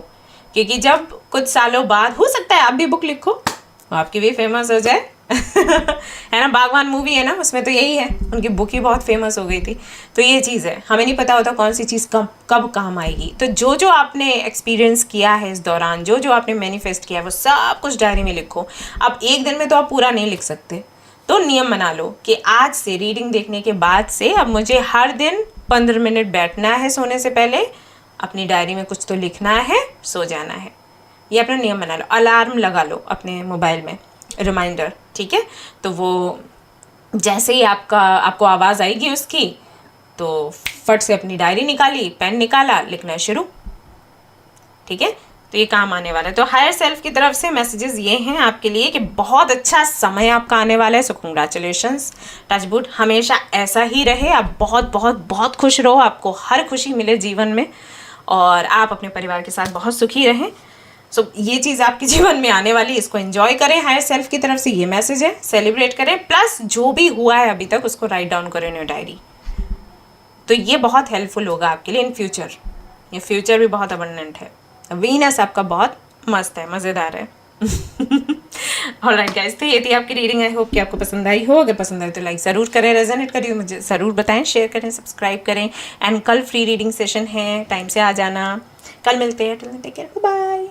क्योंकि जब कुछ सालों बाद हो सकता है आप भी बुक लिखो, आपकी भी फेमस हो जाए है ना। बागवान मूवी है ना, उसमें तो यही है, उनकी बुक ही बहुत फेमस हो गई थी। तो ये चीज़ है, हमें नहीं पता होता कौन सी चीज़ कब कब काम आएगी। तो जो जो आपने एक्सपीरियंस किया है इस दौरान, जो जो आपने मैनिफेस्ट किया है, वो सब कुछ डायरी में लिखो। अब एक दिन में तो आप पूरा नहीं लिख सकते, तो नियम बना लो कि आज से रीडिंग देखने के बाद से अब मुझे हर दिन 15 मिनट बैठना है सोने से पहले, अपनी डायरी में कुछ तो लिखना है, सो जाना है। ये अपना नियम बना लो। अलार्म लगा लो अपने मोबाइल में, रिमाइंडर, ठीक है। तो वो जैसे ही आपको आवाज़ आएगी उसकी, तो फट से अपनी डायरी निकाली, पेन निकाला, लिखना शुरू, ठीक है। तो ये काम आने वाला है। तो हायर सेल्फ की तरफ से मैसेजेस ये हैं आपके लिए कि बहुत अच्छा समय आपका आने वाला है। सो कंग्रेचुलेशंस, टचवुड, हमेशा ऐसा ही रहे, आप बहुत बहुत बहुत खुश रहो, आपको हर खुशी मिले जीवन में, और आप अपने परिवार के साथ बहुत सुखी रहें। सो ये चीज़ आपके जीवन में आने वाली, इसको एंजॉय करें। हायर सेल्फ की तरफ से ये मैसेज है, सेलिब्रेट करें, प्लस जो भी हुआ है अभी तक उसको राइट डाउन करें इन योर डायरी। तो ये बहुत हेल्पफुल होगा आपके लिए इन फ्यूचर। ये फ्यूचर भी बहुत अबंडेंट है। वीनस आपका बहुत मस्त है, मज़ेदार है। ऑलराइट गाइस, तो ये थी आपकी रीडिंग। आई होप कि आपको पसंद आई हो। अगर पसंद आई तो लाइक ज़रूर करें, रेजोनेट करिए तो मुझे ज़रूर बताएं, शेयर करें, सब्सक्राइब करें। एंड कल फ्री रीडिंग सेशन है, टाइम से आ जाना। कल मिलते हैं, टेक केयर, बाय।